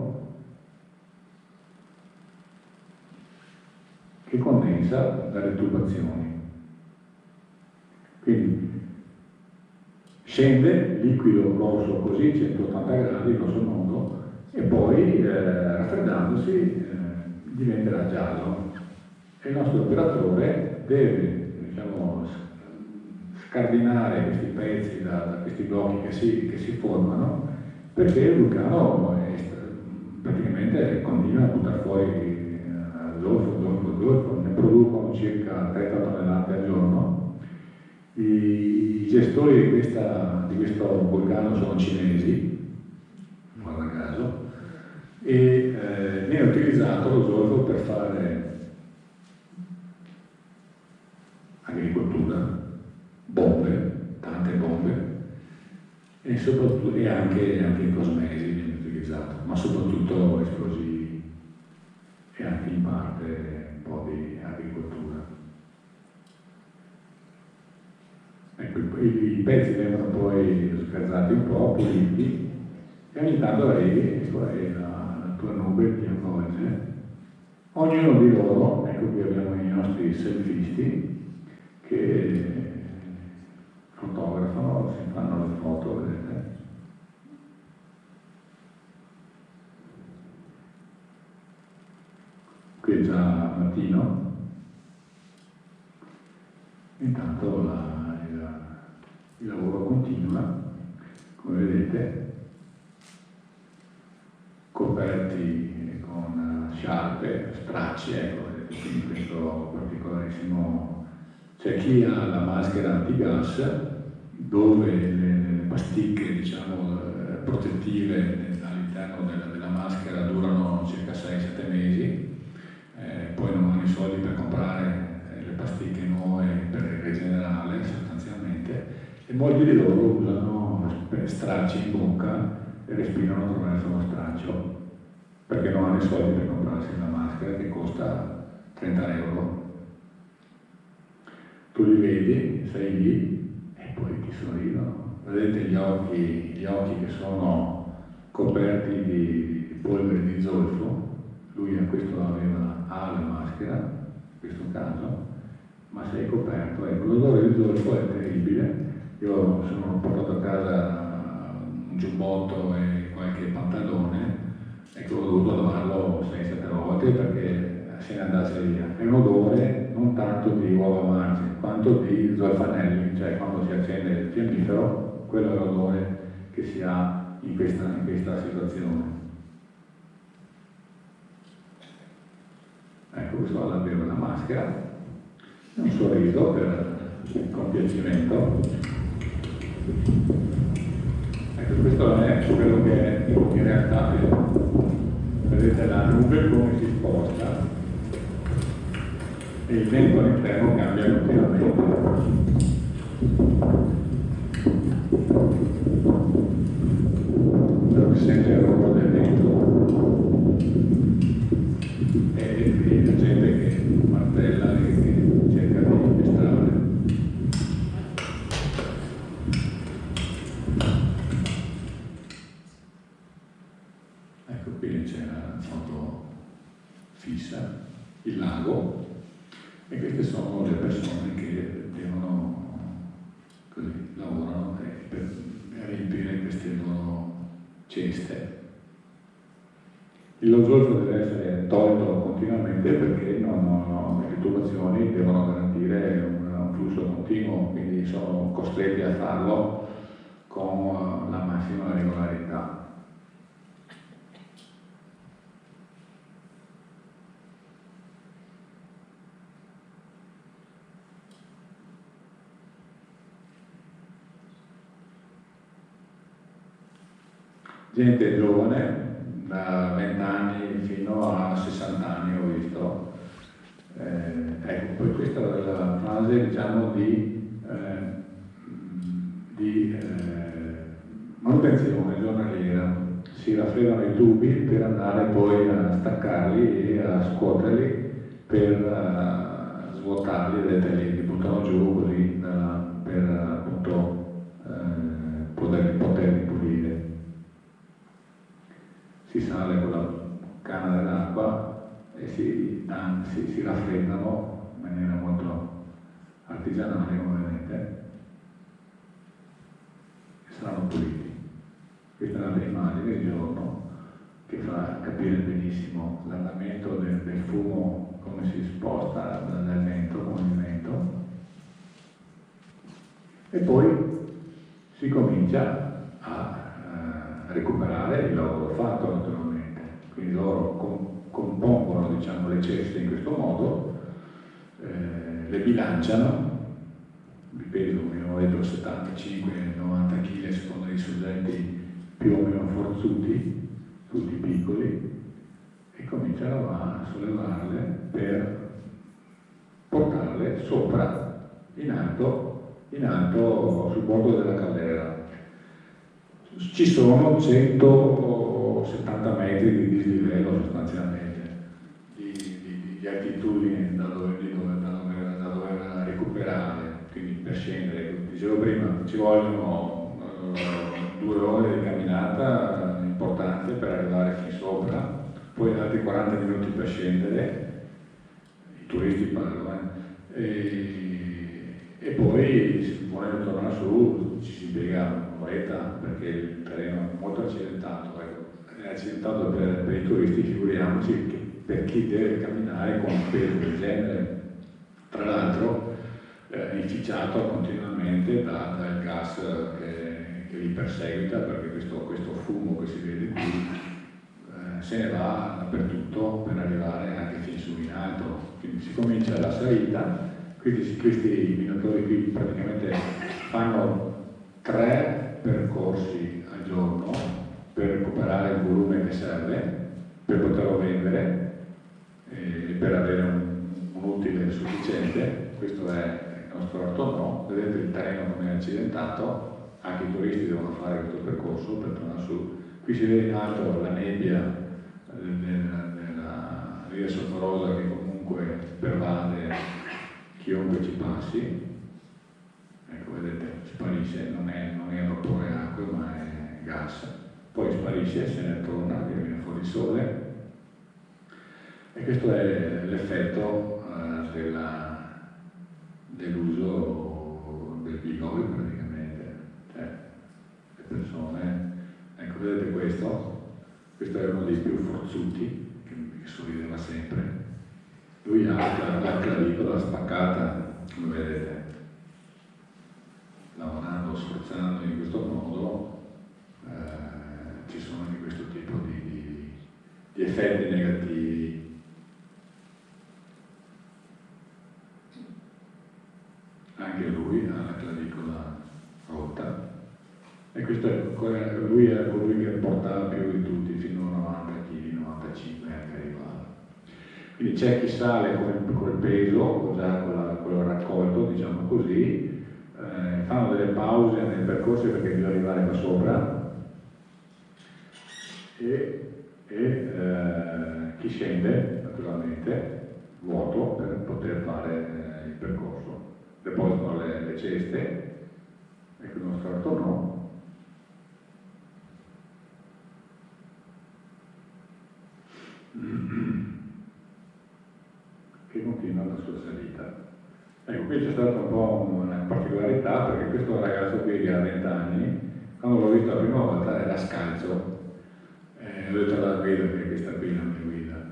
che condensa dalle tubazioni. Quindi scende liquido rosso così, 180 gradi, rosso mondo, e poi raffreddandosi diventerà giallo. E il nostro operatore deve, diciamo, scardinare questi pezzi da questi blocchi che si formano, perché il vulcano praticamente continua a buttare fuori zolfo, ne producono circa 30 tonnellate al giorno. I gestori di questo vulcano sono cinesi, guarda caso, e viene utilizzato lo zolfo per fare agricoltura, bombe, tante bombe, e soprattutto anche i cosmesi viene utilizzato, ma soprattutto esplosivi e anche in parte un po' di agricoltura. Ecco, i pezzi vengono poi scazzati un po', puliti, e ogni tanto arrivi, ecco, e la tua nube ti avvolge. Ognuno di loro, ecco qui abbiamo i nostri selfisti che fotografano, si fanno le foto, vedete? Qui è già mattino, intanto il lavoro continua, come vedete, coperti con sciarpe, stracci, ecco, vedete, quindi questo particolarissimo. C'è chi ha la maschera antigas, dove le pasticche, diciamo, protettive all'interno della maschera durano circa 6-7 mesi, poi non hanno i soldi per comprare le pasticche nuove per rigenerarle sostanzialmente, e molti di loro usano stracci in bocca e respirano attraverso lo straccio, perché non hanno i soldi per comprarsi una maschera che costa 30 euro. Tu li vedi, sei lì e poi ti sorridono. Vedete gli occhi che sono coperti di polvere di zolfo. Lui a questo ha la maschera, in questo caso, ma sei coperto. Ecco, l'odore di zolfo è terribile. Io sono portato a casa un giubbotto e qualche pantalone, ecco, ho dovuto lavarlo 6-7 volte perché se ne andasse via. È un odore non tanto di uova marce quanto di zolfanelli, cioè quando si accende il fiammifero, quello è l'odore che si ha in questa situazione. questo alla aveva una maschera, un sorriso per il compiacimento. Ecco, questo è quello che in realtà vedete la nube come si sposta e il vento all'interno cambia continuamente. Però si sente il rumore del vento e la gente che martella e che cerca di estrarre. Ecco, qui c'è la foto fissa, il lago, e queste sono le persone che devono, così, lavorano per riempire queste loro ceste. Lo zolfo deve essere tolto continuamente perché le tubazioni devono garantire un flusso continuo, quindi sono costretti a farlo con la massima regolarità. Gente giovane, da 20 anni fino a 60 anni ho visto. Ecco, poi questa è la fase, diciamo, di manutenzione giornaliera. Si raffreddano i tubi per andare poi a staccarli e a scuoterli per svuotarli e li buttano giù così per appunto poterli pulire. Si sale con la canna dell'acqua e si raffreddano in maniera molto artigianale, ovviamente, e saranno puliti. Questa è un'altra immagine del giorno che fa capire benissimo l'andamento del fumo, come si sposta dal vento, con il vento. E poi si comincia a recuperare il lavoro fatto, naturalmente. Quindi loro compongono, diciamo, le ceste in questo modo, le bilanciano, vi peso, come ho detto, 75-90 kg a seconda dei soggetti più o meno forzuti, tutti piccoli, e cominciano a sollevarle per portarle sopra, in alto sul bordo della caldera. Ci sono 170 metri di dislivello sostanzialmente, di altitudine da dover recuperare, quindi per scendere. Dicevo prima, ci vogliono 2 ore di camminata importante per arrivare fin sopra, poi altri 40 minuti per scendere, i turisti parlano, e poi se vogliono tornare su ci si impiega un'oretta perché il terreno è molto accidentato, è accidentato per i turisti, figuriamoci che per chi deve camminare con un peso del genere, tra l'altro inficiato continuamente dal gas che li perseguita, perché questo fumo che si vede qui se ne va dappertutto per arrivare anche fin su in alto, quindi si comincia la salita. Questi minatori qui praticamente fanno 3 percorsi al giorno per recuperare il volume che serve, per poterlo vendere e per avere un utile sufficiente. Questo è il nostro orto, no? Vedete il terreno come è accidentato, anche i turisti devono fare questo percorso per tornare su. Qui si vede in alto la nebbia della via Sottorosa che comunque pervade chiunque ci passi. Ecco, vedete, sparisce, non è vapore acqua ma è gas, poi sparisce, se ne torna, viene fuori il sole, e questo è l'effetto dell'uso del big-oil praticamente, cioè le persone, ecco, vedete questo è uno dei più forzuti che sorrideva sempre. Lui ha la clavicola spaccata, come vedete, lavorando, sforzando in questo modo, ci sono di questo tipo di effetti negativi. lui è colui che portava più di tutti, fino a 90 kg, 95 anche arrivava. Quindi c'è chi sale col peso, già con il raccolto, diciamo così, fanno delle pause nel percorso perché bisogna arrivare qua sopra, e chi scende, naturalmente, vuoto per poter fare il percorso. Depositano le ceste, ecco il nostro attorno. Che continua la sua salita. Ecco, qui c'è stata un po' una particolarità, perché questo ragazzo qui che ha 20 anni, quando l'ho visto la prima volta era scalzo. Ho detto alla guida, che questa qui è la mia guida,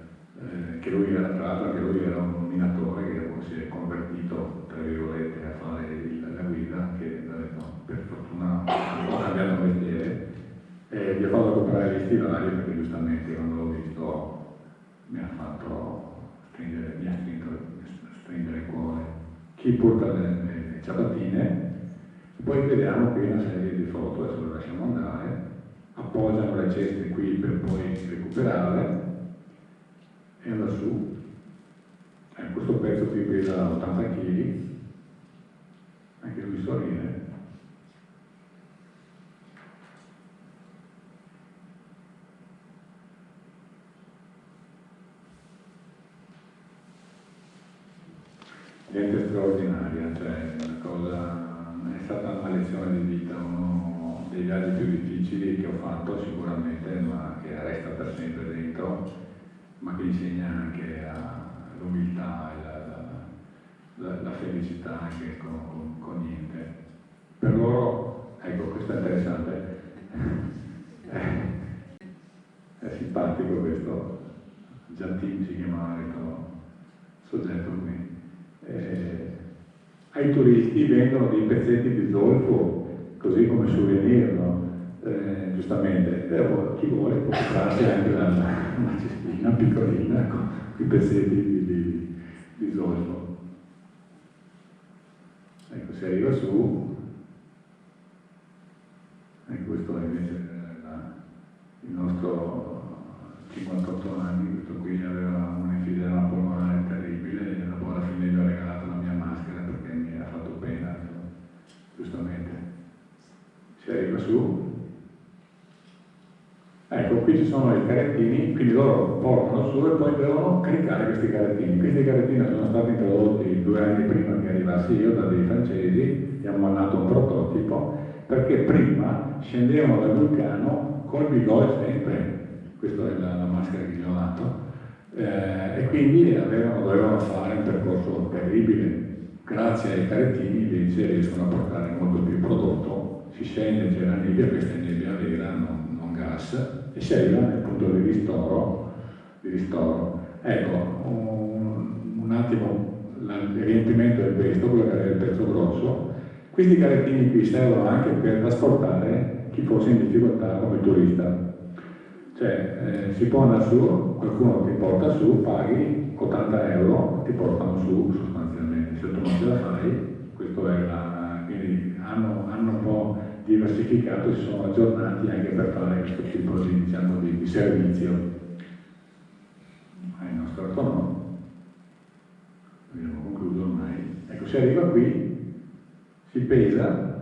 che lui era, tra l'altro anche lui era un minatore che si è convertito, tra virgolette, a fare la guida, che ha detto, per fortuna ho cambiato mestiere, e gli ho fatto comprare gli stivali perché giustamente quando l'ho visto mi ha stringere il cuore. Chi porta le ciabattine, poi vediamo qui una serie di foto, adesso le lasciamo andare, appoggiano le ceste qui per poi recuperarle e andare su. Questo pezzo qui pesa 80 kg, anche lui sorride. Gente straordinaria, cioè una cosa, è stata una lezione di vita, uno dei viaggi più difficili che ho fatto sicuramente, ma che resta per sempre dentro, ma che insegna anche l'umiltà e la felicità anche con niente. Per loro, ecco, questo è interessante, è simpatico questo, Giantin si chiamava questo soggetto qui. Ai turisti vendono dei pezzetti di zolfo, così come souvenir, no? Giustamente, chi vuole può comprarsi anche una cestina piccolina con i pezzetti di zolfo. Ecco, si arriva su, e questo è invece il nostro 58 anni, questo qui aveva un enfisema polmonare terribile, e dopo alla fine gli ho regalato la mia maschera perché mi ha fatto pena, giustamente. Si arriva su. Ecco, qui ci sono i carrettini, quindi loro portano su e poi devono caricare questi carrettini. Questi carrettini sono stati introdotti 2 anni prima che arrivassi io da dei francesi, abbiamo mandato un prototipo, perché prima scendevano dal vulcano col bigode sempre, questa è la maschera che gli ho dato, e quindi dovevano fare un percorso terribile. Grazie ai carrettini invece riescono a portare molto più prodotto, si scende, c'è la nebbia, questa è nebbia vera, non gas, e si arriva nel punto di ristoro. Ecco, un attimo, il riempimento è questo, quello che è il pezzo grosso. Questi carrettini qui servono anche per trasportare chi fosse in difficoltà come turista. Cioè, si può andare su, qualcuno ti porta su, paghi 80 euro, ti portano su sostanzialmente. Se tu non ce la fai, questo è quindi hanno un po' diversificato, si sono aggiornati anche per fare questo tipo di servizio. Il nostro autonomo, abbiamo concluso ormai. Ecco, si arriva qui, si pesa,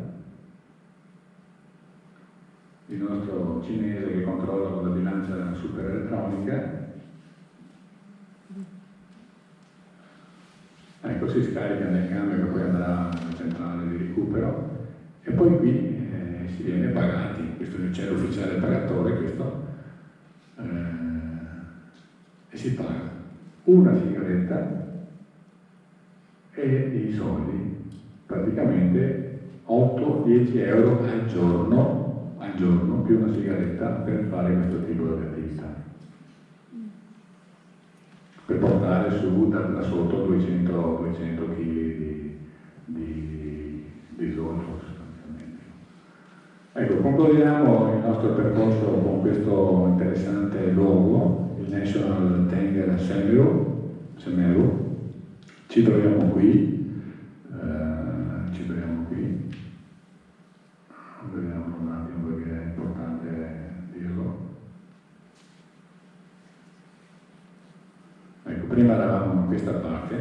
il nostro cinese che controlla con la bilancia super elettronica. Ecco, si scarica nel cambio che poi andrà alla centrale di recupero e poi qui si viene pagati. Questo c'è l'ufficiale pagatore, questo, e si paga una sigaretta e i soldi, praticamente 8-10 euro al giorno più una sigaretta per fare questo tipo di attività, per portare su da sotto 200 kg di zolfo sostanzialmente. Ecco, concludiamo il nostro percorso con questo interessante logo, il National Tenga Semeru. Ci troviamo qui. Vediamo un attimo perché prima eravamo in questa parte,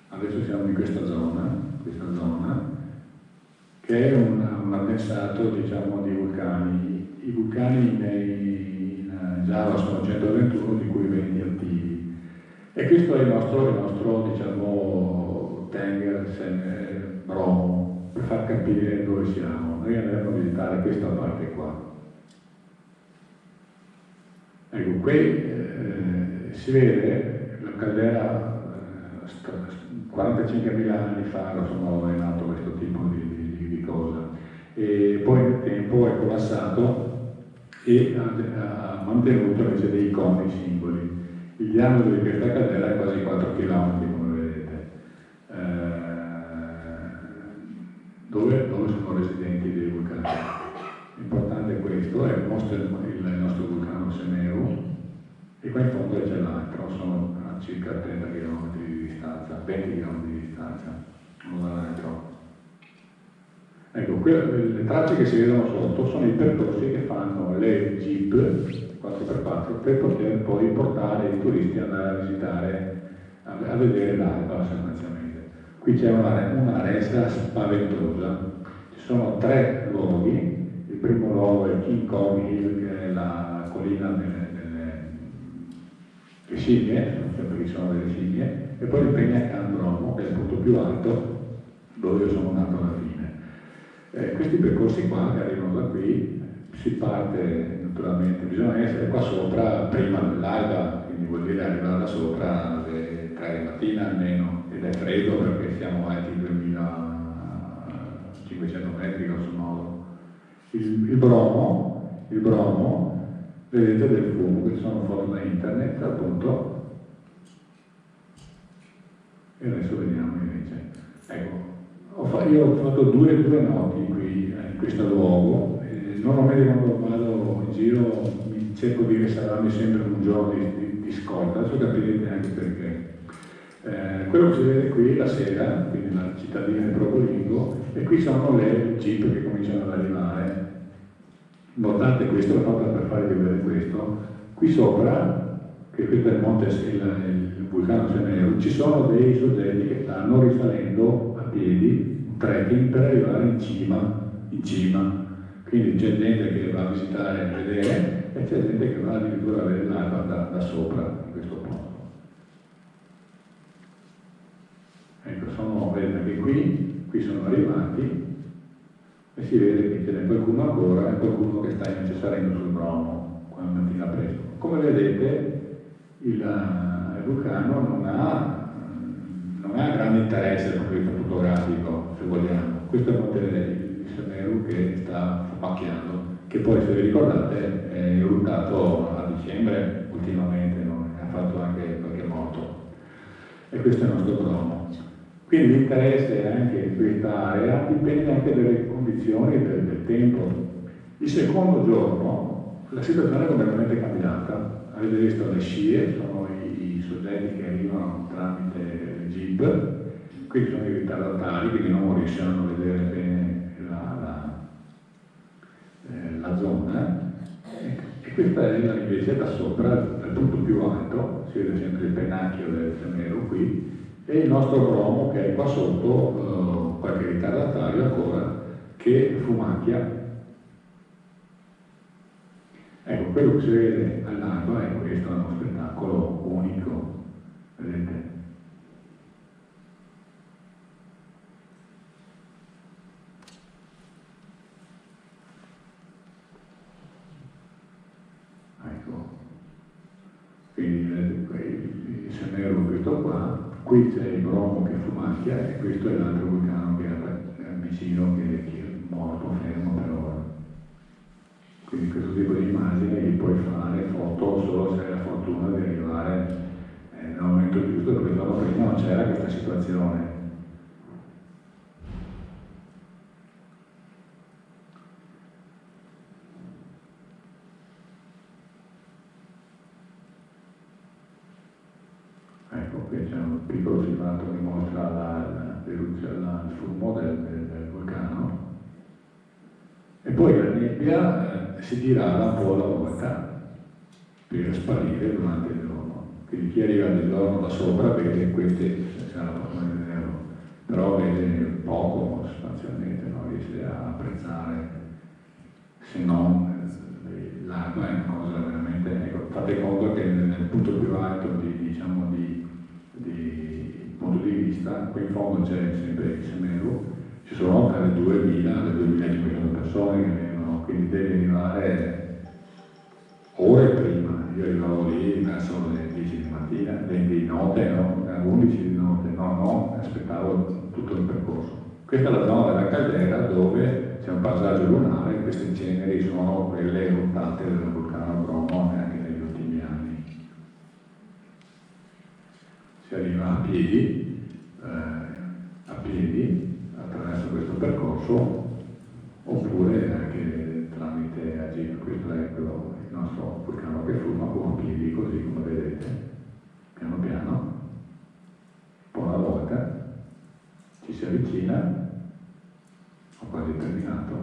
adesso siamo in questa zona che è un addensato, diciamo, di vulcani. I vulcani in Java sono 121, di cui 20 attivi. E questo è il nostro diciamo, Tenger, Bromo, per far capire dove siamo. Noi andremo a visitare questa parte qua. Ecco, qui si vede la caldera 45.000 anni fa, è nato questo tipo di cosa, e poi nel tempo è collassato e ha mantenuto invece dei coni singoli. Il diametro di questa caldera è quasi 4 km, come vedete, dove sono residenti dei vulcani. L'importante è questo, mostra il nostro vulcano Semeru, e qua in fondo c'è l'altro, sono a circa 30 km di distanza, 20 km di distanza uno dall'altro. Ecco, le tracce che si vedono sotto sono i percorsi che fanno le jeep 4x4 per poter poi portare i turisti ad andare a visitare, a vedere l'alba sostanzialmente. Qui c'è una resa spaventosa, ci sono 3 luoghi. Il primo luogo è King Kong Hill, che è la collina delle scimmie, sempre ci sono delle scimmie, e poi il Peñascal Bromo, che è il punto più alto dove io sono nato alla fine. Questi percorsi qua che arrivano da qui, si parte naturalmente, bisogna essere qua sopra prima dell'alba, quindi vuol dire arrivare da sopra alle 3 di mattina almeno, ed è freddo perché siamo alti 2500 metri grosso modo. Il Bromo, vedete del fumo, che sono foto da internet appunto, e adesso vediamo invece. Ecco, io ho fatto due noti qui in questo luogo, normalmente quando vado in giro cerco di riservarmi sempre un giorno di scorta, adesso capirete anche perché. Quello che si vede qui la sera, quindi la cittadina di Provolingo, e qui sono le jeep che cominciano ad arrivare. Notate questo, l'ho fatto per farvi vedere questo. Qui sopra, che questo è il monte, il vulcano Semeru, ci sono dei soggetti che stanno risalendo a piedi un trekking per arrivare in cima. Quindi c'è gente che va a visitare e vedere, e c'è gente che va addirittura a vedere l'alba da sopra, in questo posto. Ecco, vedete che qui sono arrivati, e si vede che ce n'è qualcuno ancora e qualcuno che sta invece salendo sul Bromo quando mattina presto. Come vedete il vulcano non ha grande interesse dal punto di vista fotografico, se vogliamo. Questo è il monte il Semeru che sta macchiando, che poi, se vi ricordate, è eruttato a dicembre ultimamente, no? Ha fatto anche qualche morto. E questo è il nostro Bromo. Quindi l'interesse anche di questa area dipende anche dalle condizioni del tempo. Il secondo giorno la situazione è completamente cambiata. Avete visto le scie, sono i soggetti che arrivano tramite le jeep, qui sono i ritardatari, quindi non riusciranno a vedere bene la zona. E questa è invece da sopra, dal punto più alto, si vede sempre il pennacchio del Semeru qui, e il nostro Bromo che è qua sotto, qualche ritardatario ancora, che fumacchia. Ecco, quello che si vede all'alba è questo, è uno spettacolo unico, vedete? Ecco, quindi vedete il Semeru, questo qua. Qui c'è il Bromo che fumacchia, e questo è l'altro vulcano che è vicino, che è morto, fermo per ora. Quindi questo tipo di immagini li puoi fare foto solo se hai la fortuna di arrivare nel momento giusto, perché il giorno prima non c'era questa situazione. Ecco, qui c'è un piccolo filmato che mostra il fumo del vulcano, e poi la nebbia si dirada un po' alla volta per sparire durante il giorno. Quindi chi arriva di giorno da sopra vede queste, se la possono vedere, però vede poco sostanzialmente, non riesce a apprezzare, se non l'acqua è una cosa veramente, ecco, fate conto che nel punto più alto di punto di vista, qui in fondo c'è sempre il Semeru, ci sono dalle 2.000 alle 2.500 persone che vengono, quindi devi arrivare ore prima. Io arrivavo lì verso le 10 di mattina, 20 di notte, no? 11 di notte, no, aspettavo tutto il percorso. Questa è la zona della caldera dove c'è un passaggio lunare, queste ceneri sono quelle eruttate del vulcano Bromo anche negli ultimi anni. Si arriva a piedi attraverso questo percorso, oppure anche tramite agire. Questo è quello, il nostro vulcano che fuma, o a piedi, così come vedete, piano piano, un po' alla volta, ci si avvicina, ho quasi terminato,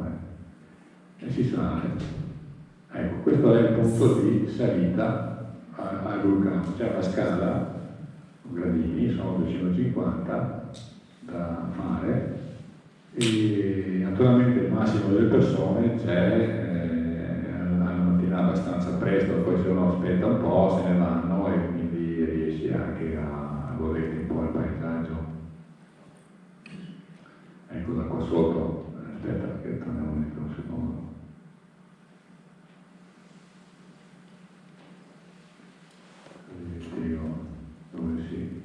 e si sale. Ecco, questo è il punto di salita al vulcano. C'è una scala, gradini, sono 250 da fare, e naturalmente il massimo delle persone c'è la mattina abbastanza presto, poi se uno aspetta un po' se ne vanno e quindi riesci anche a godere un po' il paesaggio. Ecco, da qua sotto, aspetta che torniamo dentro un secondo. Vi spiego dove si...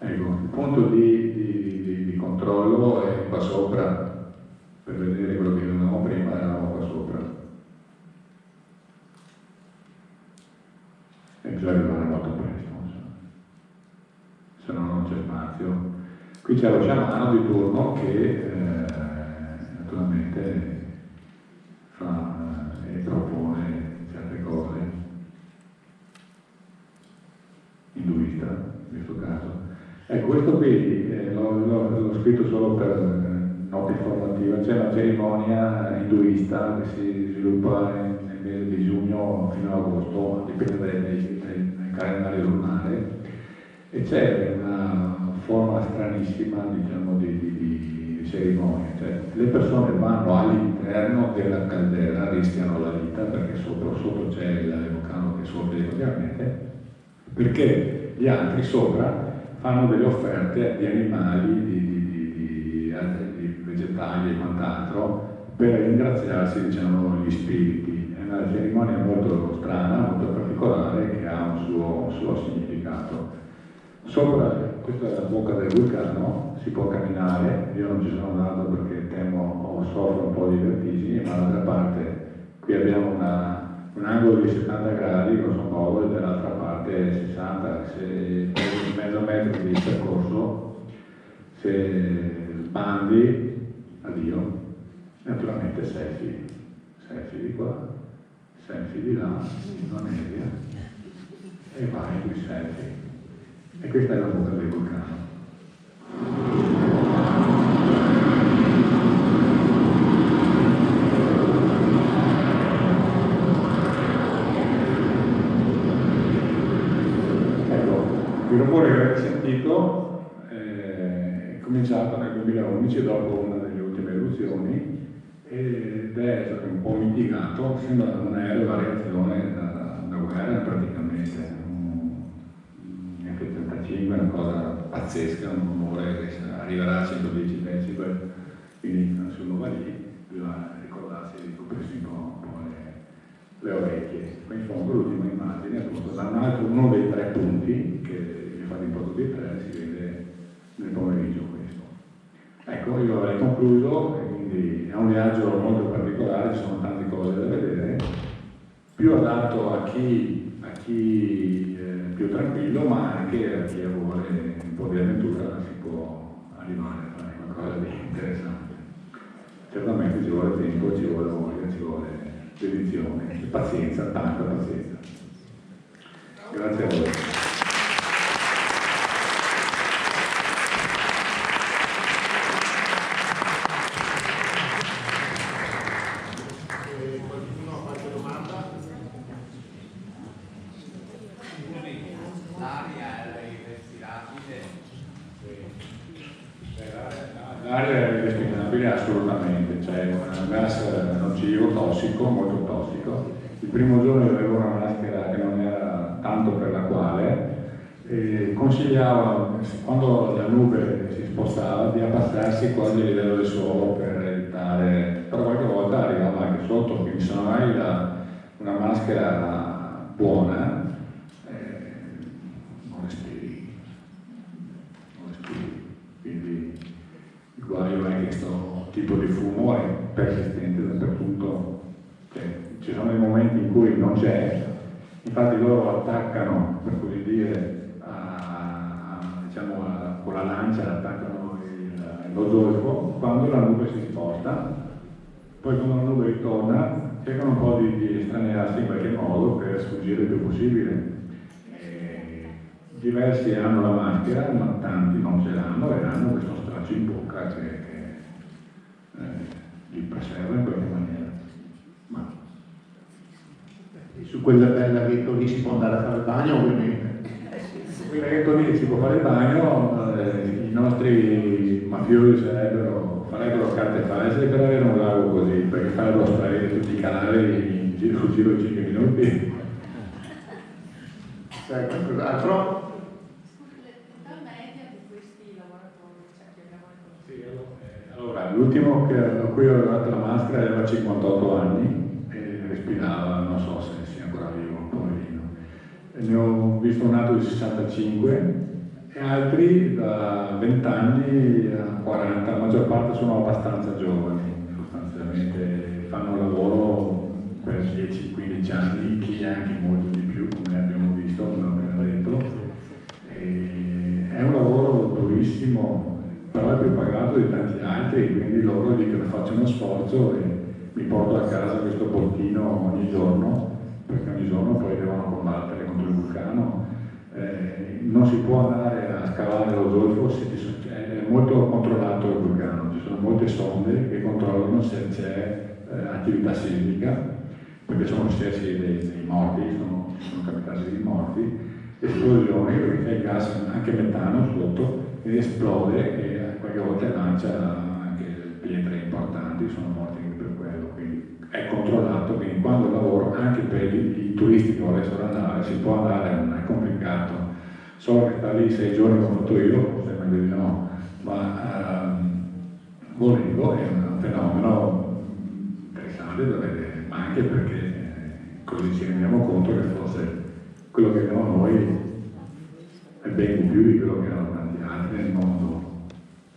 Ecco, il punto di controllo è qua sopra, per vedere quello che vedevamo prima, eravamo qua sopra. E bisogna arrivare molto presto, se no non c'è spazio. Qui c'è lo sciamano di turno che naturalmente fa e propone certe cose, induista in questo caso. Ecco, questo qui l'ho scritto solo per nota informativa, c'è una cerimonia induista che si sviluppa nel mese di giugno fino ad agosto, dipende dai calendari lunari, e c'è una forma stranissima, diciamo, di cerimonia, cioè le persone vanno all'interno della caldera, rischiano la vita perché sotto c'è il vulcano che sorge continuamente, perché gli altri sopra fanno delle offerte di animali, di vegetali e quant'altro per ringraziarsi, diciamo, gli spiriti. È una cerimonia molto strana, molto particolare, che ha un suo significato. Sopra, questa è la bocca del vulcano, si può camminare, io non ci sono andato perché temo o soffro un po' di vertigini, ma dall'altra parte qui abbiamo un angolo di 70 gradi, grosso modo, e dall'altra parte 60, se mezzo metro di percorso, se sbandi, addio, naturalmente selfie di qua, selfie di là, non è via, e vai qui selfie. E questa è la bocca del vulcano. Il rumore che avete sentito è cominciato nel 2011 dopo una delle ultime eruzioni ed è stato un po' mitigato, sembra un aereo la reazione da guerra praticamente, un F-35, una cosa pazzesca, un rumore che arriverà a 110 decibel, quindi se uno va lì bisogna ricordarsi di coprirsi un po' le orecchie. Qui in fondo l'ultima immagine, appunto, da uno dei tre punti che fate in foto di tre, si vede nel pomeriggio questo. Ecco, io avrei concluso, e quindi è un viaggio molto particolare, ci sono tante cose da vedere, più adatto a chi è più tranquillo, ma anche a chi vuole un po' di avventura, si può arrivare a fare qualcosa di interessante. Certamente ci vuole tempo, ci vuole voglia, ci vuole dedizione, pazienza, tanta pazienza. Grazie a voi. assolutamente, c'è un gas nocivo, tossico, molto tossico. Il primo giorno avevo una maschera che non era tanto per la quale consigliava, quando la nube si spostava, di abbassarsi quasi a livello del suolo per evitare, però qualche volta arrivava anche sotto, quindi se non hai una maschera buona non respiri. Quindi il guaio è che questo tipo di fumo è persistente dappertutto, cioè, ci sono dei momenti in cui non c'è, infatti loro attaccano, per così dire, con la lancia attaccano lo zolfo quando la nube si sposta, poi quando la nube ritorna cercano un po' di estranearsi in qualche modo per sfuggire il più possibile. Diversi hanno la maschera, ma tanti non ce l'hanno e hanno questo straccio in bocca che li preserva in qualche maniera. Ma su quel bel laghetto lì si può andare a fare il bagno, ovviamente. Qui laghetto lì si può fare il bagno, i nostri mafiosi farebbero carte false per avere un lago così, perché farebbero sparire tutti i canali sul giro di 5 minuti. C'è qualcos'altro? Allora, l'ultimo a cui ho lavorato la maschera aveva 58 anni e respirava, non so se sia ancora vivo, poverino. Ne ho visto un altro di 65 e altri da 20 anni a 40, la maggior parte sono abbastanza giovani, sostanzialmente fanno lavoro per 10-15 anni, chi anche molto di più, come abbiamo visto, come ho appena detto. È un lavoro durissimo, però è più pagato di tanti altri, quindi loro dicono faccio uno sforzo e mi porto a casa questo bottino ogni giorno, perché ogni giorno poi devono combattere contro il vulcano. Non si può andare a scavare lo zolfo, è molto controllato il vulcano, ci sono molte sonde che controllano se c'è attività sismica, perché sono successi dei morti, sono capitati dei morti, esplosioni, perché c'è il gas, anche metano sotto, che esplode e qualche volta lancia anche pietre importanti, sono morti anche per quello, quindi è controllato, quindi quando lavoro anche per i turisti che vorrebbero andare si può andare, non è complicato, solo che sta lì 6 giorni come ho fatto io, forse è meglio di no, ma volevo, è un fenomeno interessante da vedere, ma anche perché così ci rendiamo conto che forse quello che abbiamo noi è ben più di quello che hanno tanti altri nel mondo.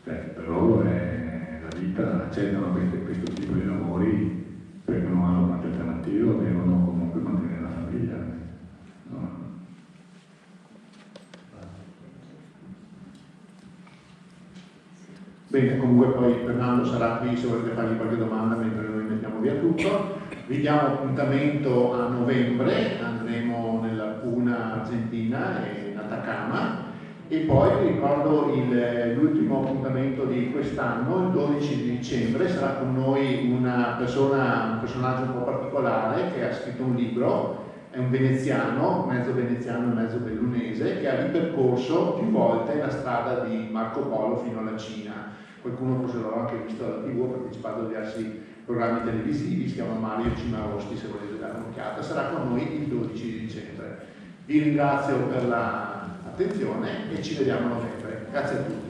Per loro è la vita, accettano questo tipo di lavori perché non hanno tante alternative, devono comunque mantenere la famiglia. No? Bene, comunque poi Fernando sarà qui se volete fargli qualche domanda mentre noi mettiamo via tutto. Vi diamo appuntamento a novembre, andremo nella Puna Argentina e in Atacama. E poi vi ricordo l'ultimo appuntamento di quest'anno, il 12 di dicembre, sarà con noi un personaggio un po' particolare che ha scritto un libro, è un veneziano e mezzo bellunese, che ha ripercorso più volte la strada di Marco Polo fino alla Cina. Qualcuno forse l'avrà anche visto alla TV, ha partecipato a diversi programmi televisivi, si chiama Mario Cimarosti, se volete dare un'occhiata, sarà con noi il 12 di dicembre. Vi ringrazio per l'attenzione e ci vediamo a novembre. Grazie a tutti.